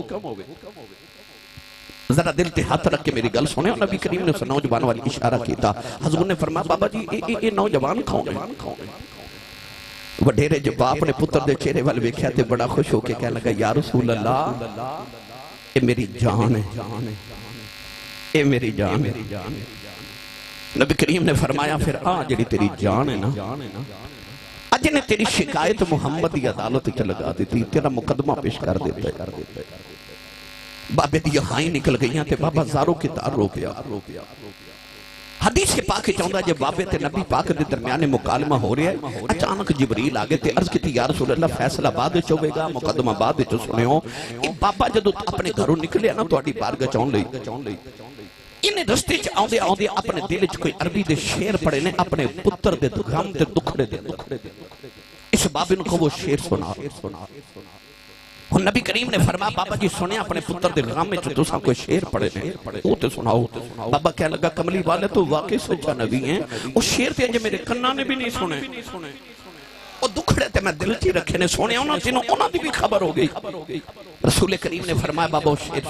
ذرا دل تے ہاتھ رکھ کے میری گل سنے اور نبی کریم نے اس نوجوان والی اشارہ کیتا حضور نے فرمایا بابا جی یہ نوجوان کھاؤں ہے وڈیرے جو باپ نے پتر دے چہرے والے ویکھیا تے بڑا خوش ہو کے کہنے لگا یا رسول اللہ اے میری جان ہے اے میری جان ہے نبی کریم نے فرمایا پھر جڑی تیری جان ہے نا اج نے تیری شکایت محمد دی عدالت تے لگا دیتی تیرا مقدمہ پیش کر دیتا ہے بابے دی ہائیں نکل گئیاں تے بابا زاروں کی تار رو گیا حدیث کے پاک چاہتا جب بابے تے نبی پاک دے درمیانے مکالمہ ہو رہا ہے اچانک جبریل آگے تے عرض کی تھی یا رسول اللہ فیصلہ بعد چوے گا مقدمہ بعد چو سنے ہو بابا جدو اپنے گھروں نکلے نا تو اڈی بارگاہ چون لئی انہیں رستے آؤں دے اپنے دل چ کوئی عربی دے شیر پڑے نے اپنے پتر دے غم تے دکھڑے دے اس بابے نو کو وہ شیر سنا اور نبی کریم نے فرمایا بابا جی سنے اپنے پتر دے غم میں تساں کوئی شیر پڑے نے وہ تے سناؤ بابا کہنے لگا کملی والے تو واقعی سچا نبی ہیں وہ شیر تے انجے میرے کناں نے بھی نہیں سنے وہ دکھڑے تے میں دل چی رکھے نے سونے انہوں دی بھی خبر ہو گئی رسول کریم نے فرمایا بابا وہ شیر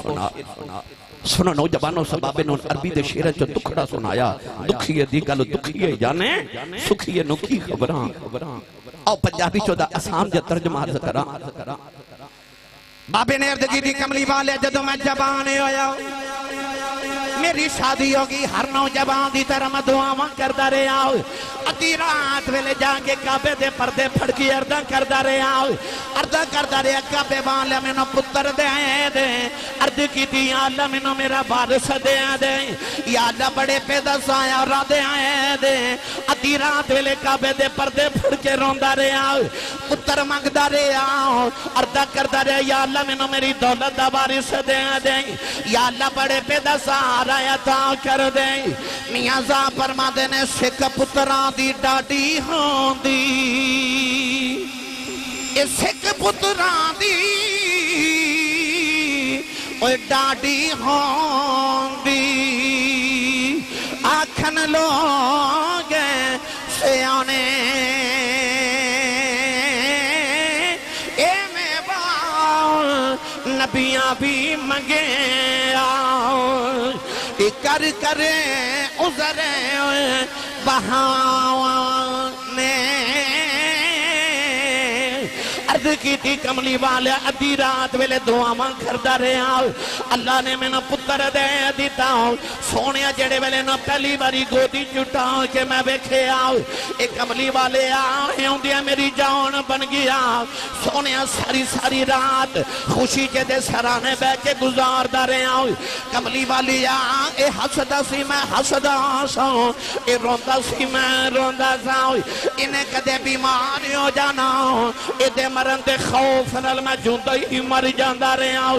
سنو نوجوانوں سبابے نے عربی دے شیرہ جو دکھڑا سنایا دکھیے دی گل دکھیے جانے سکھیے نکی خبراں او پنجابی چودہ اسام جا ترجمہ عرض کرا بابے نے عرض کی تھی کملی والے جدو میں جبانے ہویا میری شادی ہوگی ہر نوجوان دی طرح میں دعاواں کردہ رہے آؤ ادھی رات ویلے جا کے کعبے دے پردے پھڑ کی اردہ کردہ رہے آؤ اردہ کردہ رہے کعبے والے میں نو پتر دے دے ارد کی تھی یا اللہ میں نو میرا بارس دے دے یا اللہ بڑے پیدا سایا را دے آئے دے ادھی رات ویلے کعبے دے پردے پھڑ کے روندہ رہے آؤ پتر مانگدہ رہے آؤ اردہ کردہ رہے یا اللہ میں نو میری دولت دا بارس دے دے یا اللہ بڑے پیدا سایا عطا کر دے میاں صاحب فرما دے نے سکھ پتران دی ڈاڈی ہون دی اے سکھ پتران دی اوہ ڈاڈی ہون دی آکھن لوگ سیانے اے میں باؤ نبیاں بھی منگے آؤ کر کرے عذرے بہانے عرض کی تھی کملی والے ادھی رات ویلے دعاواں کردہ رہے آؤ اللہ نے میں نہ پتر دے دیتا ہوں سونیا جڑے ویلے نہ پہلی باری گودی چٹا کہ میں بیکھے آؤ ایک کملی والے آئے ہوں دیا میری جان بن گیا سونیا ساری رات خوشی کے دے سرانے بے کے گزار دا رہے آؤ کملی والی اے حسدہ سی میں حسدہ ساؤں اے روندہ سی میں روندہ ساؤں انہیں کدے بیماری ہو جانا اے دے مر مرن دے خوف نال میں جوندا ہی مر جاندا رہا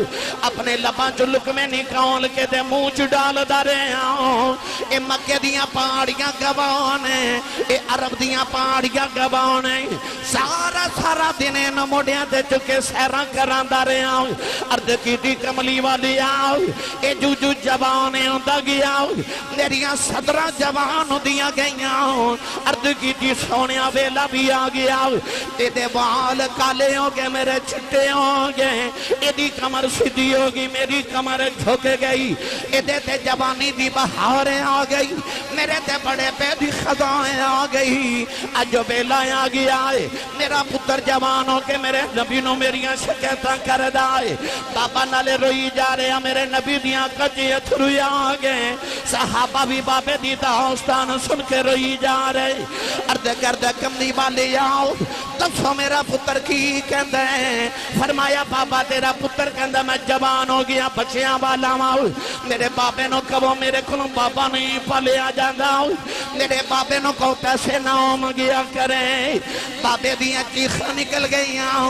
اپنے لباں چ لقمے نکال کے تے منہ چ ڈالدا رہا اے مکے دیاں پہاڑیاں گواہ نے اے عرب دیاں پہاڑیاں گواہ نے سارا سارا دن ان موڈیاں تے چکے سیراں کراندا رہا عرض کیتی کملی والی آؤ اے جو جو جوان ہوندا گیا میریاں صدراں جوان ہوندیاں گئیاں عرض کیتی سونیا ویلا بھی آ گیا تیرے وال کالے ہو گئے میرے چھٹے ہو گئے ایدی کمر سیدھی ہوگی میری کمر جھک گئی ایدے تے جوانی دی بہاریں آ گئی میرے تے بڑے پہ دی خزائیں آ گئی اج ویلا آ گیا ہے میرا پتر جوان ہو کے میرے نبی نو میریاں شکایتاں کر دائے بابا نالے روئی جا رہے ہیں میرے نبی دیاں کجی اتھرو آ گئے صحابہ بھی بابے دی داستان سن کے روئی جا رہے عرض کردہ کملی والے آؤ دسو میرا پتر کی کہندہ ہے فرمایا بابا تیرا پتر کہندہ میں جوان ہو گیا بچیاں والا ماؤ میرے بابے نو کہو میرے کلوں بابا نہیں پلے آ جاندہ میرے بابے نو کو پیسے نام گیا کریں بابے دیاں چیخاں نکل گئیاں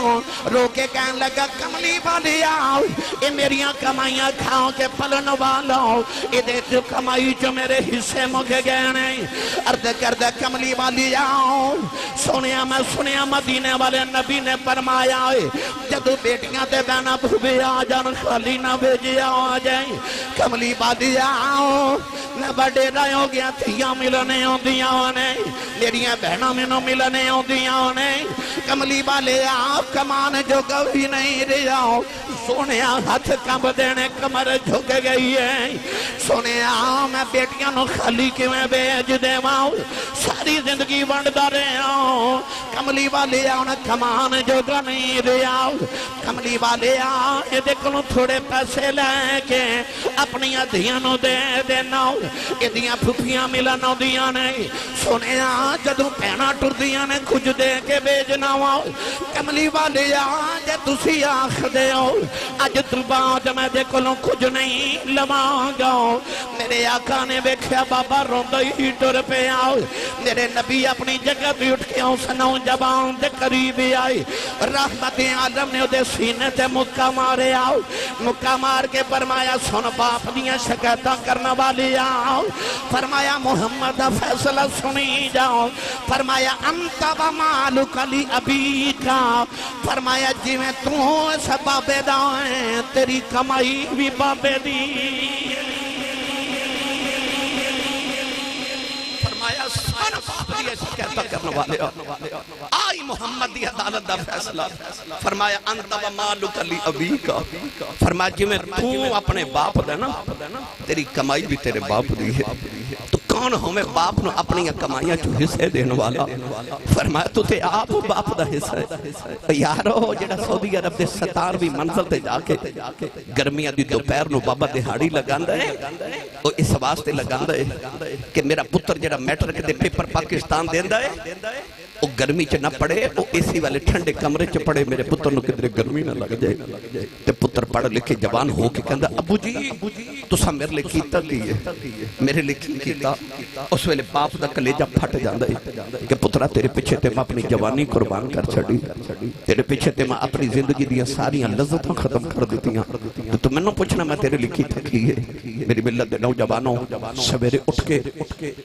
رو کے کہن لگا کملی والی آؤ اے میریاں کمائیاں کھاؤ کے پلن والاؤ اے دے جو کمائی جو میرے حصے مگے گئے نہیں عرض کردہ کملی والی آؤ سنیا میں سنیا مدینے والے نبی نے فرمایا ہے جدو بیٹیاں تے بہنا بھوبے آ جان خالی نہ بھیجیا آ جائیں کملی والی آؤ میں بڑے رائے ہو گیا تھیاں ملنے ہوندیاں نے میریاں بہنوں میں نو ملنے ہوندیاں نے کملی والے آپ کمان جو گوی نہیں رہا سونیا ہاتھ کم دینے کمر جھک گئی ہے سونیا میں بیٹیاں نو خالی کیویں بیج دے ماؤ ساری زندگی ونڈدا رہا کملی والے آن کمان جو گا نہیں رہا کملی والے آن یہ دیکھنو تھوڑے پیسے لے کے اپنی ادھیاں نو دے دینا ادھیاں پھپیاں ملنو دیاں نہیں سونیا جدو پہنا ٹر دیاں نے کچھ دے کے بیجنا ہوا کملی والے آن جے تسی آخ دے ہو اج ترباد میں دیکھو لوں کچھ نہیں لمانگا میرے آقا نے بیکھیا بابا روندہ ہی ٹر پہ آؤ میرے نبی اپنی جگہ بھی اٹھ کے سنو جبان دے قریبی آئی رحمت عالم نے دے سینے تے مکہ مارے آؤ مکہ مار کے فرمایا سن باپ دیاں شکایتاں کرنا والی آؤ فرمایا محمد فیصلہ سنی جاؤ فرمایا انت و مالک علی ابی کا فرمایا جی میں تو سب بابے دائیں تیری کمائی بھی بابے دی فرمایا سن باپ دیئے شکایتہ کرنے والے آئی محمد دی عدالت دا فیصلہ فرمایا انت و مالک علی ابی کا فرمایا جی میں تو اپنے باپ دینا تیری کمائی بھی تیرے باپ دی ہے تو کون ہمیں باپ نو اپنی کمائیاں جو حصے دینے والا فرمایا تو تے آپ باپ دا حصہ ہے یارو جڑا سعودی عرب دے 17ویں منزل تے جا کے گرمیاں دی دوپہر نو بابا دہاڑی لگاندا ہے وہ اس واسطے لگاندا ہے کہ میرا پتر جڑا میٹرک دے پیپر پاکستان دیندا ہے وہ گرمی چ نہ پڑے وہ اسی والے ٹھنڈے کمرے چ پڑے میرے پتر نو کدھر گرمی نہ لگ جائے تے پتر پڑھ لکھے جوان ہو کے کہندا ابو جی تساں میرے لئے کیتا کی ہے میرے لئے کیتا اس ویلے باپ دا کلیجہ پھٹ جاندا ہے کہ پترا تیرے پیچھے تے میں اپنی جوانی قربان کر چھڑی تیرے پیچھے تے میں اپنی زندگی دیاں ساریاں لذتاں ختم کر دیتیاں تو میں نو پوچھنا میں تیرے لئے کیتا کی ہے میری ملت دے نوجوانوں سویرے اٹھ کے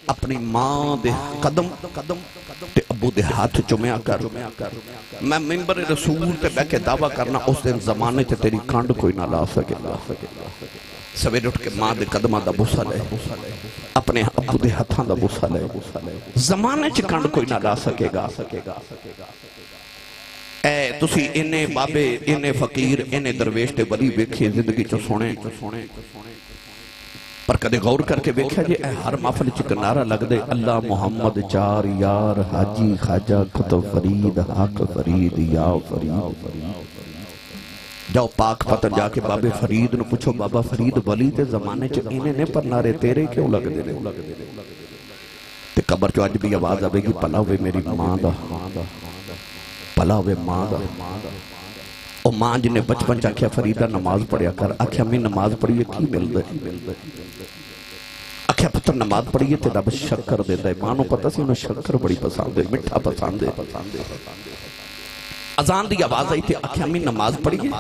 اپنی ماں دے قدم تے ابو دے ہاتھ چمیا کر میں منبر رسول تے بہ کے دعویٰ کرنا اس دن زمانے تے تیری کانڈ کوئی نہ لا سکے سویر اٹھ کے ماں دے قدمہ دا بوسا لے اپنے ابو دے ہاتھاں دا بوسا لے زمانے چ کانڈ کوئی نہ لا سکے گا اے تسی انہیں بابے انہیں فقیر انہیں درویش تے ولی ویکھے زندگی چو سونے پر کدے غور کر کے بیکھا جی اے ہر محفل چ کنارہ لگ دے اللہ محمد چار یار حاجی خواجہ کتب فرید حق فرید یا فرید جاؤ پاک پتر جا کے بابے فرید نو پوچھو بابا فرید ولی تے زمانے چ انہیں نے پر نارے تیرے کیوں لگ دے تے قبر چو آج بھی آواز آوے گی پلا ہوئے میری ماں دا پلا ہوئے ماں دا اور ماں جنہیں بچپن چاکیا فریدہ نماز پڑھیا کر آکھیا میں نماز پڑھئے کی مل دے آکھیا پتر نماز پڑھئے تے رب شکر دے دے ماں نو پتہ سی انہیں شکر بڑی پسند ہے مٹھا پسند ہے اذان دی آواز آئی تھی آکھیں امی نماز پڑھیے.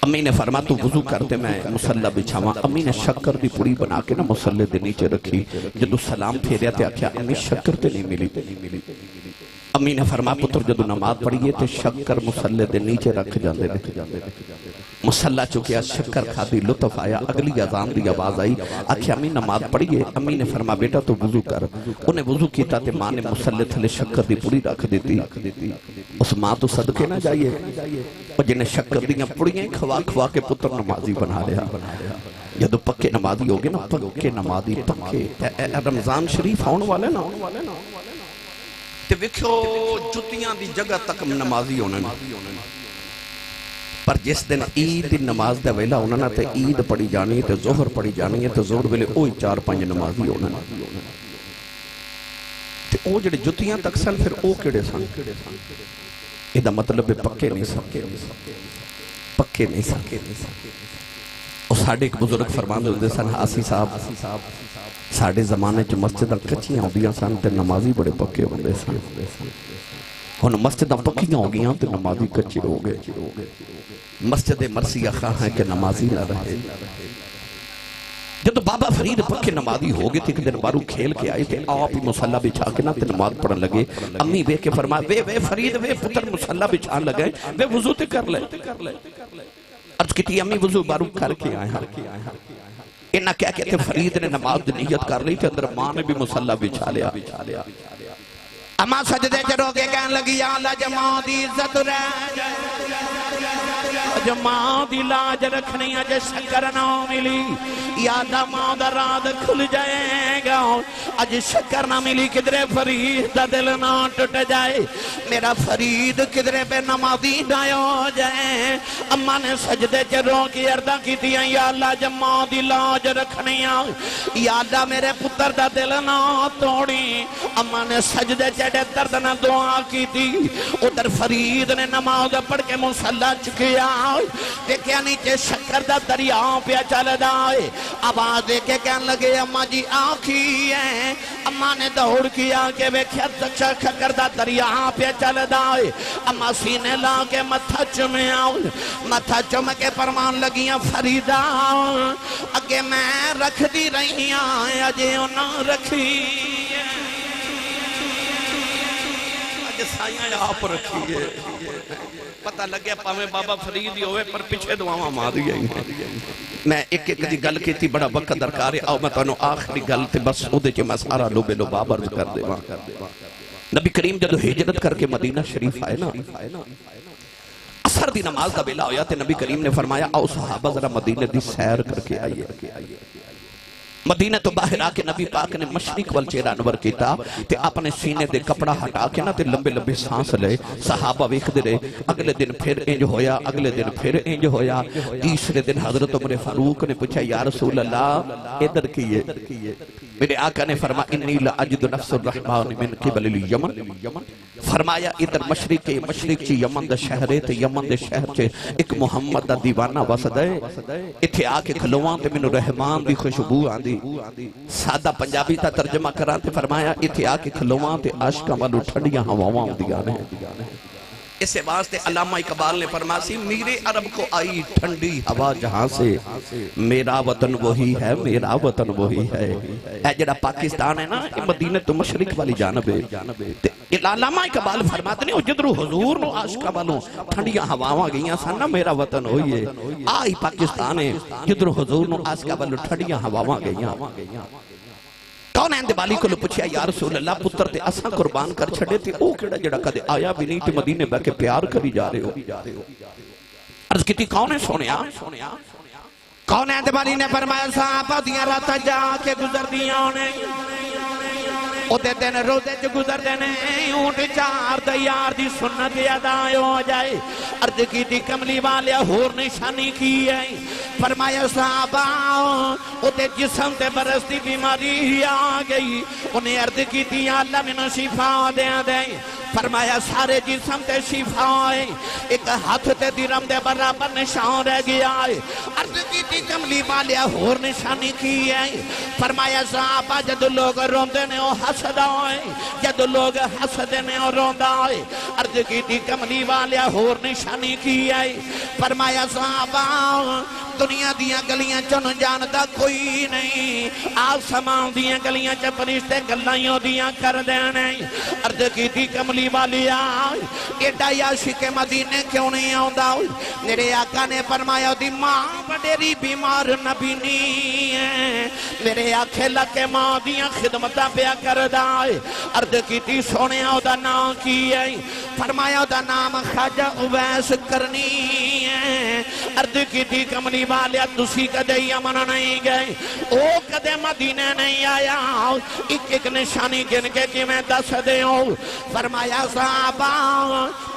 امی نے فرما تو وضو کرتے میں مسلح بچھاواں. امی نے شکر دی پوری بنا کے نا مسلح دے نیچے رکھی. جدو سلام پھیریا تے آکھیا امی شکر تے نہیں ملی. امی نے فرما پتر جدو نماز پڑھیے تے شکر مسلح دے نیچے رکھ جاندے نے. مسلح چکیا شکر کھادی لطف آیا. اگلی اذان دی آواز آئی آکھیا امی نماز پڑھیے. امی نے فرما بیٹا تو وضو کر. انہیں وضو کیتا تے ماں نے مسلح تھلے شکر دی پوری رکھ دیتی. اس ماں تو صدقے نہ جائیے اور جنہیں شکر دیاں پڑیاں کھوا کھوا کے پتر نمازی بنا رہا. جدو پکے نمازی ہوگے نا پکے نمازی پکے رمضان شریف آن والے نا تے ویکھو جتیاں دی جگہ تک نمازی ہونے. پر جس دن عید نماز دا ویلا ہونا نا تے عید پڑھی جانی ہے تے ظہر پڑھی جانی ہے تے ظہر ویلے اوہی 4-5 نمازی ہونا. تے او جڑے جتیاں تک سن پھر او کیڑے سن. یہ دا مطلب پکے نہیں سکے. پکے نہیں سکے. اور ساڑھے ایک بزرگ فرمان ہوندے سن حاسی صاحب ساڑھے زمانے جو مسجدہ کچھیاں ہوندیاں سن تے نمازی بڑے پکے ہوندے سن. ہن مسجدہ پکیاں ہو گیاں تے نمازی کچھے ہو گئے. مسجد مرسی خواہ ہے کہ نمازی نہ رہے. جب بابا فرید پکے نمازی ہو گئے تھے کہ دن بارو کھیل کے آئے تھے آپ ہی مسلح بچھا کے نہ تے نماز پڑھن لگے. امی بے کے فرمائے وے فرید وے پتر مسلح بچھان لگے وے وضو تے کر لے. عرض کی تھی امی وضو بارو کر کے آئے ہیں. انہا کیا کہتے فرید نے نماز نیت کر لی تھے اندر ماں نے بھی مسلح بچھا لیا. اما سجدے چرو کے کہنے لگی یا اللہ جماع دی عزت رہ جماع دی لاج رکھنی اجے شکر نہ ملی. یا اللہ ماں دا راد کھل جائے گا اج شکر نہ ملی کدرے فرید دا دل نہ ٹوٹ جائے. میرا فرید کدرے بے نمازی نہ ہو جائے. اما نے سجدے چرو کی عرضہ کی دیا یا اللہ جماع دی لاج رکھنی یا اللہ میرے پتر دا دل نہ توڑی. اما نے سجدے چڑے درد نہ دعا کی تھی. ادھر فرید نے نماز پڑھ کے مسلح چکیا دیکھیا نیچے شکر دا دریا پہ چل جائے. آواز دے کے کہنے لگے اماں جی آنکھی ہے. اماں نے دوڑ کیا کہ ویکھیا شکر دا دریا پہ چل جائے. اماں سینے لا کے متھا چمے آؤ. متھا چم کے فرمان لگیاں فریدہ اگے میں رکھ دی رہی آئے اجے انہاں رکھی سائیاں آپ رکھیے. پتہ لگیا پاویں بابا فرید ہی ہوئے پر پیچھے دعاواں ماری آئی ہیں. میں ایک دی گل کی تھی بڑا وقت درکار ہے. آؤ میں تانوں آخری گل تے بس او دے چ میں سارا لوبے لباب عرض کر دے. نبی کریم جدو ہجرت کر کے مدینہ شریف آئے نا عصر دی نماز دا ویلا ہویا تے نبی کریم نے فرمایا آؤ صحابہ ذرا مدینہ دی سیر کر کے آئیے. مدینہ تو باہر آکے نبی پاک نے مشرق والچیرہ انور کیتا تے اپنے سینے دے کپڑا ہٹا کے نا تے لمبے لمبے سانس لے. صحابہ ویکھ دے رہے. اگلے دن پھر انج ہویا اگلے دن پھر انج ہویا. تیسرے دن حضرت عمر فاروق نے پوچھا یا رسول اللہ ادھر کیے. میرے آقا نے فرمایا انی لأجد نفس الرحمن من قبل الیمن. فرمایا ادھر مشرق چی یمن دا شہر ہے تے یمن دے شہر چے ایک محمد دا دیوانہ وسد ہے. اتھے آکے کھلوان تے من رحمان دی خوشبو آندی. سادہ پنجابی تا ترجمہ کران تے فرمایا اتھے آکے کھلوان تے عاشقاں والو ٹھنڈیاں ہواواں دیا نے. اس واسطے علامہ اقبال نے فرمایا میرے عرب کو آئی ٹھنڈی ہوا جہاں سے میرا وطن وہی ہے میرا وطن وہی ہے. اے جڑا پاکستان ہے نا یہ مدینہ تو مشرق والی جانب ہے. علامہ اقبال فرماتے ہیں جدرو حضور نو عاشقاں والوں ٹھنڈیاں ہواواں گئیاں سن نا میرا وطن ہوئی ہے. آئی پاکستان ہے جدرو حضور نو عاشقاں والوں ٹھنڈیاں ہواواں گئیاں. کون ہے بالی کو پوچھیا یا رسول اللہ پتر تے اساں قربان کر چھڑے تے او کیڑا جڑا کدے آیا بھی نہیں تے مدینے بہ کے پیار کری جا رہے ہو. عرض کیتی کون ہے سونیا کون ہے بالی نے فرمایا صحابہ دیاں راتاں جا کے گزر دیاں نے او دے دن روزے جو گزر دینے اونٹ چار دیار دی سنت ادا ہو جائے. عرض کی تھی کملی والیا ہور نشانی کی ہے فرمایا صحابہ اُتے جسم تے برس دی بیماری آ گئی انہیں عرض کی تھی اللہ مینوں شفا دے دے فرمایا سارے جسم تے شفا ہے ایک ہاتھ تے درم دے برابر نشان رہ گیا ہے عرض کی تھی کملی والیا ہور نشانی کی ہے فرمایا صحابہ جد لوگ روندے نے وہ حسدہ ہے جد لوگ حسدے نے وہ روندہ ہے عرض کی تھی کملی والیا ہور نشانی کی ہے فرمایا صحابہ دنیا دیاں گلیاں چن جاندا کوئی نہیں آسمان دیاں گلیاں چ فرشتے گلائیوں دیاں کر دینے عرض کی تھی کملی والیا ایڈا عاشق مدینے کیوں نہیں آندا میرے آقا نے فرمایا دی ماں بڑیری بیمار نبی نہیں ہے میرے آنکھیں لکے ماں دیاں خدمتاں پیا کردا عرض کی تھی سونے دا نام کی ہے فرمایا دا نام خواجہ اویس کرنی ہے عرض کی تھی کملی والیا تسی کدے یمن نہیں گئے او کدے مدینے نہیں آیا ایک ایک نشانی گن کے کہ میں دس دے ہوں فرمایا صحابہ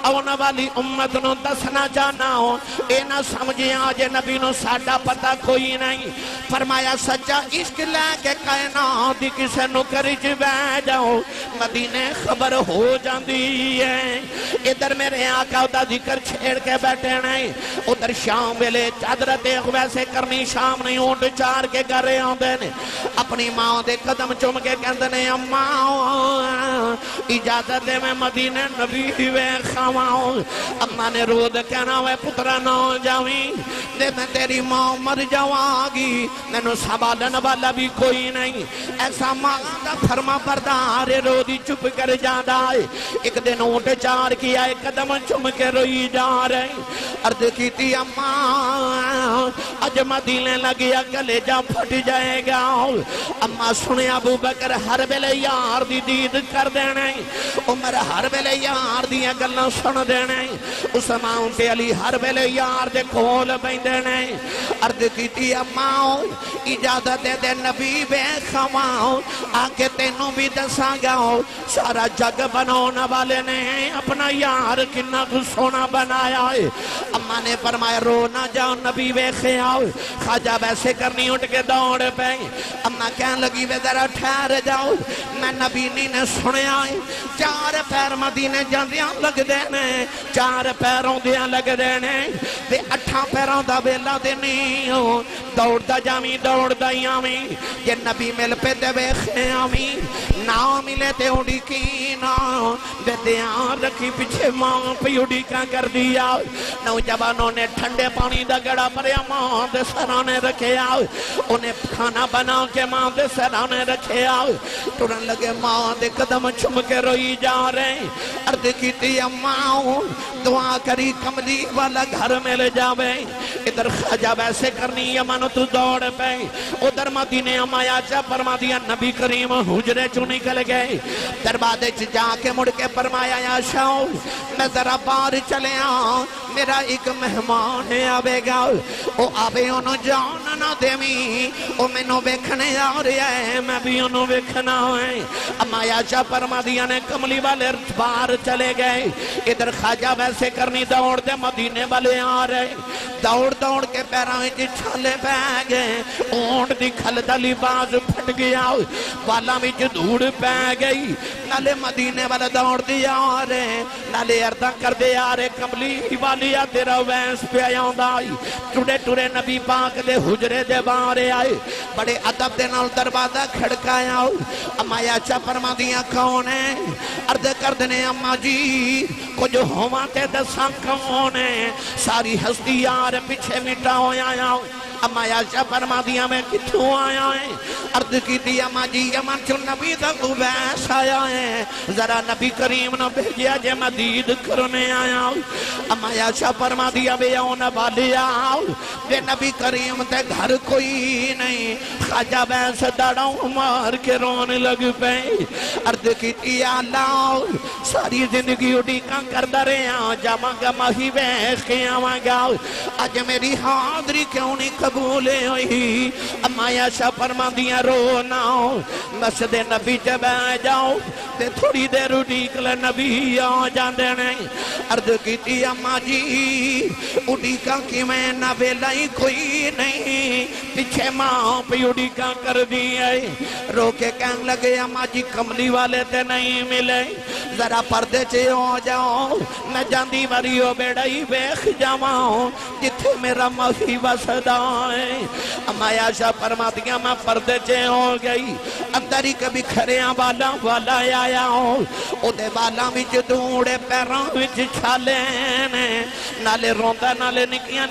آنے والی امت نو دسنا چاہنا ہوں اے نہ سمجھے آجے نبی نو ساڑھا پتہ کوئی نہیں فرمایا سچا عشق لے کے کائنات دی کسے نو کرج بہ جاؤ مدینے خبر ہو جاندی ہے ادھر میرے آقا دا ذکر چھیڑ کے بیٹھے نہیں ادھر شام ویلے چادرت ویسے کرنی شام نہیں اونٹ چار کے گھرے آندے نے اپنی ماں دے قدم چوم کے کہندے نے اماں اجازت دے میں مدینے نبی وے خواہوں اماں نے رود کہنا وے پترہ نہ جاویں دے میں تیری ماں مر جاواگی مینوں سنبھالن والا بھی کوئی نہیں ایسا ماں دا فرما بردار رودی چپ کر جانا ہے ایک دن اونٹ چار کیا ایک قدم چوم کے روئی جا رہے عرض کی تھی اماں اج مدینے لگیا گلے جا پھٹ جائے گا اماں سنے ابو بکر ہر بلے یار دی دید کر دینے عمر ہر بلے یار دی گلنا سن دینے عثمان تے علی ہر بلے یار دے کھول بین دینے عرض کی تھی اماں اجازت دے نبی بے خواہوں آکے تینوں بھی دسا گا سارا جگ بناونا والے نے اپنا یار کنا سونا بنایا ہے اماں نے فرمایا رو نہ جاؤ نبی بے خیال خواجہ ویسے کرنی اٹھ کے دوڑ پہ اماں کہنے لگی وے ذرا ٹھہر جاؤ میں نبی نے سنیا ہے چار پیر مدینے جاندیاں لگ دینے چار پیروں دیاں لگ دینے دے اٹھاں پیروں دا بیلا دینی ہو دوڑ دا جامی دوڑ دا یامی یہ نبی مل پہ دے بے خیامی نا ملے تے اڑی کی نا دے دیاں رکھی پچھے ماں پہ اڑی کا کر دیا نوجوانوں نے ٹھنڈے پانی دا گڑا پریا ماں دے سرانے رکھے آؤ انہیں کھانا بنا کے ماں دے سرانے رکھے آؤ ٹورن لگے ماں دے قدم چھم کے روئی جا رہے عرض کی تھی اماں دعا کری کملی والا گھر میں لے جاوے ادھر خواجہ ویسے کرنی یمن تو دوڑ پہ ادھر مدینے امایا جا فرما دیا نبی کریم حجرے چو نکل گئے دروازے جا کے مڑ کے فرمایا یا شاؤ میں ذرا باہر چلے آؤں میرا ایک مہمان آوے گا او آوے انہوں جان نہ دیویں او میں نو بیکھنے آ رہا ہے میں بھی انہوں بیکھنا ہے امایا جا فرما دیا نے کملی والے باہر چلے گئے ادھر خواجہ ویسے کرنی دوڑ دے مدینے والے آ رہے دوڑ دوڑ کے پیران جی چھلے پہ گئے اونٹ دی کھل دا لباس پھٹ گیا والا میں جو دھوڑ پہ گئی نالے مدینے والے دوڑ دیا آ رہے نالے اردہ کر دے آ رہے کملی والیا تیرا ویس پہ آیا آئی ٹوڑے ٹوڑے نبی پاک دے حجرے دے بارے آئے بڑے عدب دے نال دروازہ کھڑکایا امایا چا فرما دیا کون ہے عرض کر دینے اماں جی کچھ ہوا تے دساں کون ہے ساری ہستی یار پیچھے مٹا ہویا آیا امایا چا فرما دیا میں کتھوں آیا ہے عرض کی دی اماں جی یمن چو نبی دا ویس آیا ہے ذرا نبی کریم نہ بھیجیا جے مدید کرنے آیا امایا چا فرما دیا بے آنا والے آؤ بے نبی کریم تے گھر کوئی نہیں خواجہ ویس دڑاؤں مار کے رونے لگ پہ عرض کی دی آلاؤ ساری زندگی اڑی کان کر درے آؤ جاماں گا مہی ویس کے آواں گا آج میری حاضری کیوں نہیں قبول ہوئی اما عائشہ فرماندیاں رو نہ مسجد نبی تے بیٹھ جاؤ تے تھوڑی دیر اڈیک لے نبی آ جاندے نے عرض کیتی اما جی اڈیکاں کیویں نہ ویلائی کوئی نہیں پیچھے ماں پہ اڈیکاں کر دی ہے رو کے کہن لگے اما جی کملی والے تے نہیں ملے ذرا پردے چے ہو جاؤ میں جاندی وریو بیڑائی بیخ جاؤں جتھے میرا مہی وسدا ہے اما عائشہ فرماتیاں میں پردے چے ہو گئی اندر ہی کبھی کھریاں والا آیا ہوں او دے والا وچ دوڑے پیراں وچ چھالے نے نالے روندا نالے نکیاں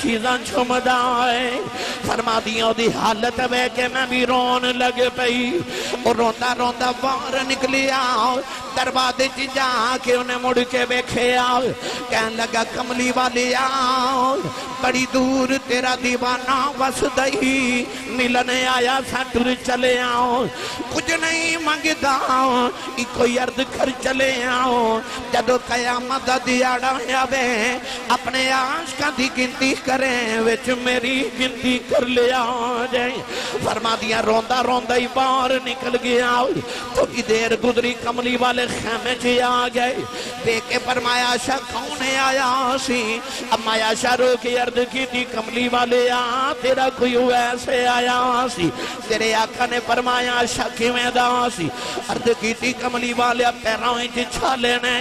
چیزاں چھمدا ہے فرماتیاں دی حالت وے کہ میں بھی رون لگ پئی اور روندا باہر نکلیا دروازے چ جا کے انہیں مڑ کے بیکھے آؤ کہن لگا کملی والی آؤ بڑی دور تیرا دیوانہ وس دئی ملنے آیا سٹر چلے آؤ کچھ نہیں منگدا کوئی عرض کر چلے آؤ جدو قیامت دیاڑا آوے اپنے عاشقاں دی گنتی کریں وچ میری گنتی کر لیا جائے فرما دیا روندا ہی باہر نکل گیا تھوڑی دیر گزری کملی والے خیمے چے آ گئے دیکھ کے فرمایا عائشہ کون آیا سی اما عائشہ رو کے عرض کی تھی کملی والے تیرا کوئی ایسے آیا سی تیرے آقا نے فرمایا عائشہ کیویں دا سی عرض کی تھی کملی والے پیراں وچ چھالے نے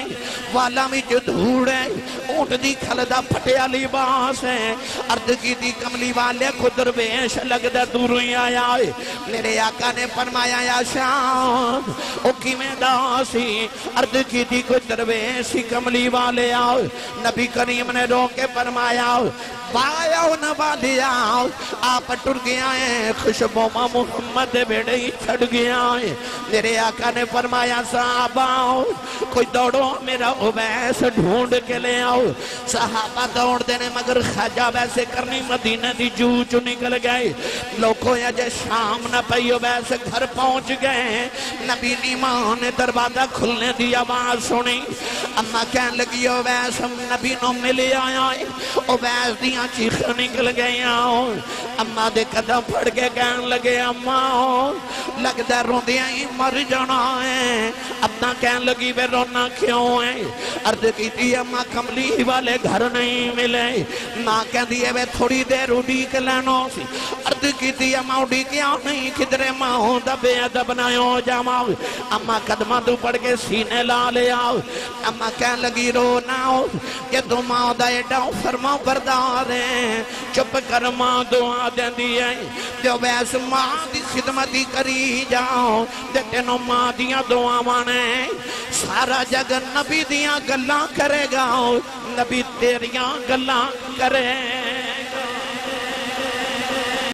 والا وچ دھوڑ ہے اونٹ دی کھل دا پھٹیا لباس ہے عرض کی تھی کملی والے کو درویش لگدا دور ہی آیا ہے میرے آقا نے فرمایا عائشہ او کیویں دا سی عرض کی تھی کوئی درویش کملی والے آؤ نبی کریم نے رو کے فرمایا بایا نوالی آؤ آپ ٹر گیا ہے خوشبو ماں محمد بیڑے ہی چھڑ گیا ہے میرے آقا نے فرمایا صحابہ آؤ کوئی دوڑو میرا عویس ڈھونڈ کے لے آؤ صحابہ دوڑ دینے مگر خجا ویسے کرنی مدینہ دی جوچ نکل گئے لوگوں یا جے شام نہ پئی عویس گھر پہنچ گئے نبی نیمان نے دروازہ کھلنے دی آواز سنی اما کہن لگی عویس ہم نبی نو ملے آیا ہے عویس دیاں چیخ نکل گئی اما دے قدم پھڑ کے کہن لگے اما لگ دے روندیاں ہی مر جانا ہے اپنا کہن لگی بے رونا کیوں ہے عرض کی تھی اما کملی والے گھر نہیں ملے ماں کہن دیئے بے تھوڑی دیر اڈی کے لینو سی عرض کی تھی اما اڈی کیا نہیں کدرے ماں ہوں دبے ادب نہ ہو جاما اما قدمہ تو پڑھ کے سینے لا لے آؤ اما کہن لگی رو نہ ہو کہ تو ماں دائے ڈاؤ فرما بردار ہیں چپ کر ماں دعا دیں دیئے جو ویس ماں دی خدمتی کری جاؤ دیتے نو ماں دیاں دعا مانے سارا جگ نبی دیاں گلاں کرے گا نبی تیریاں گلاں کرے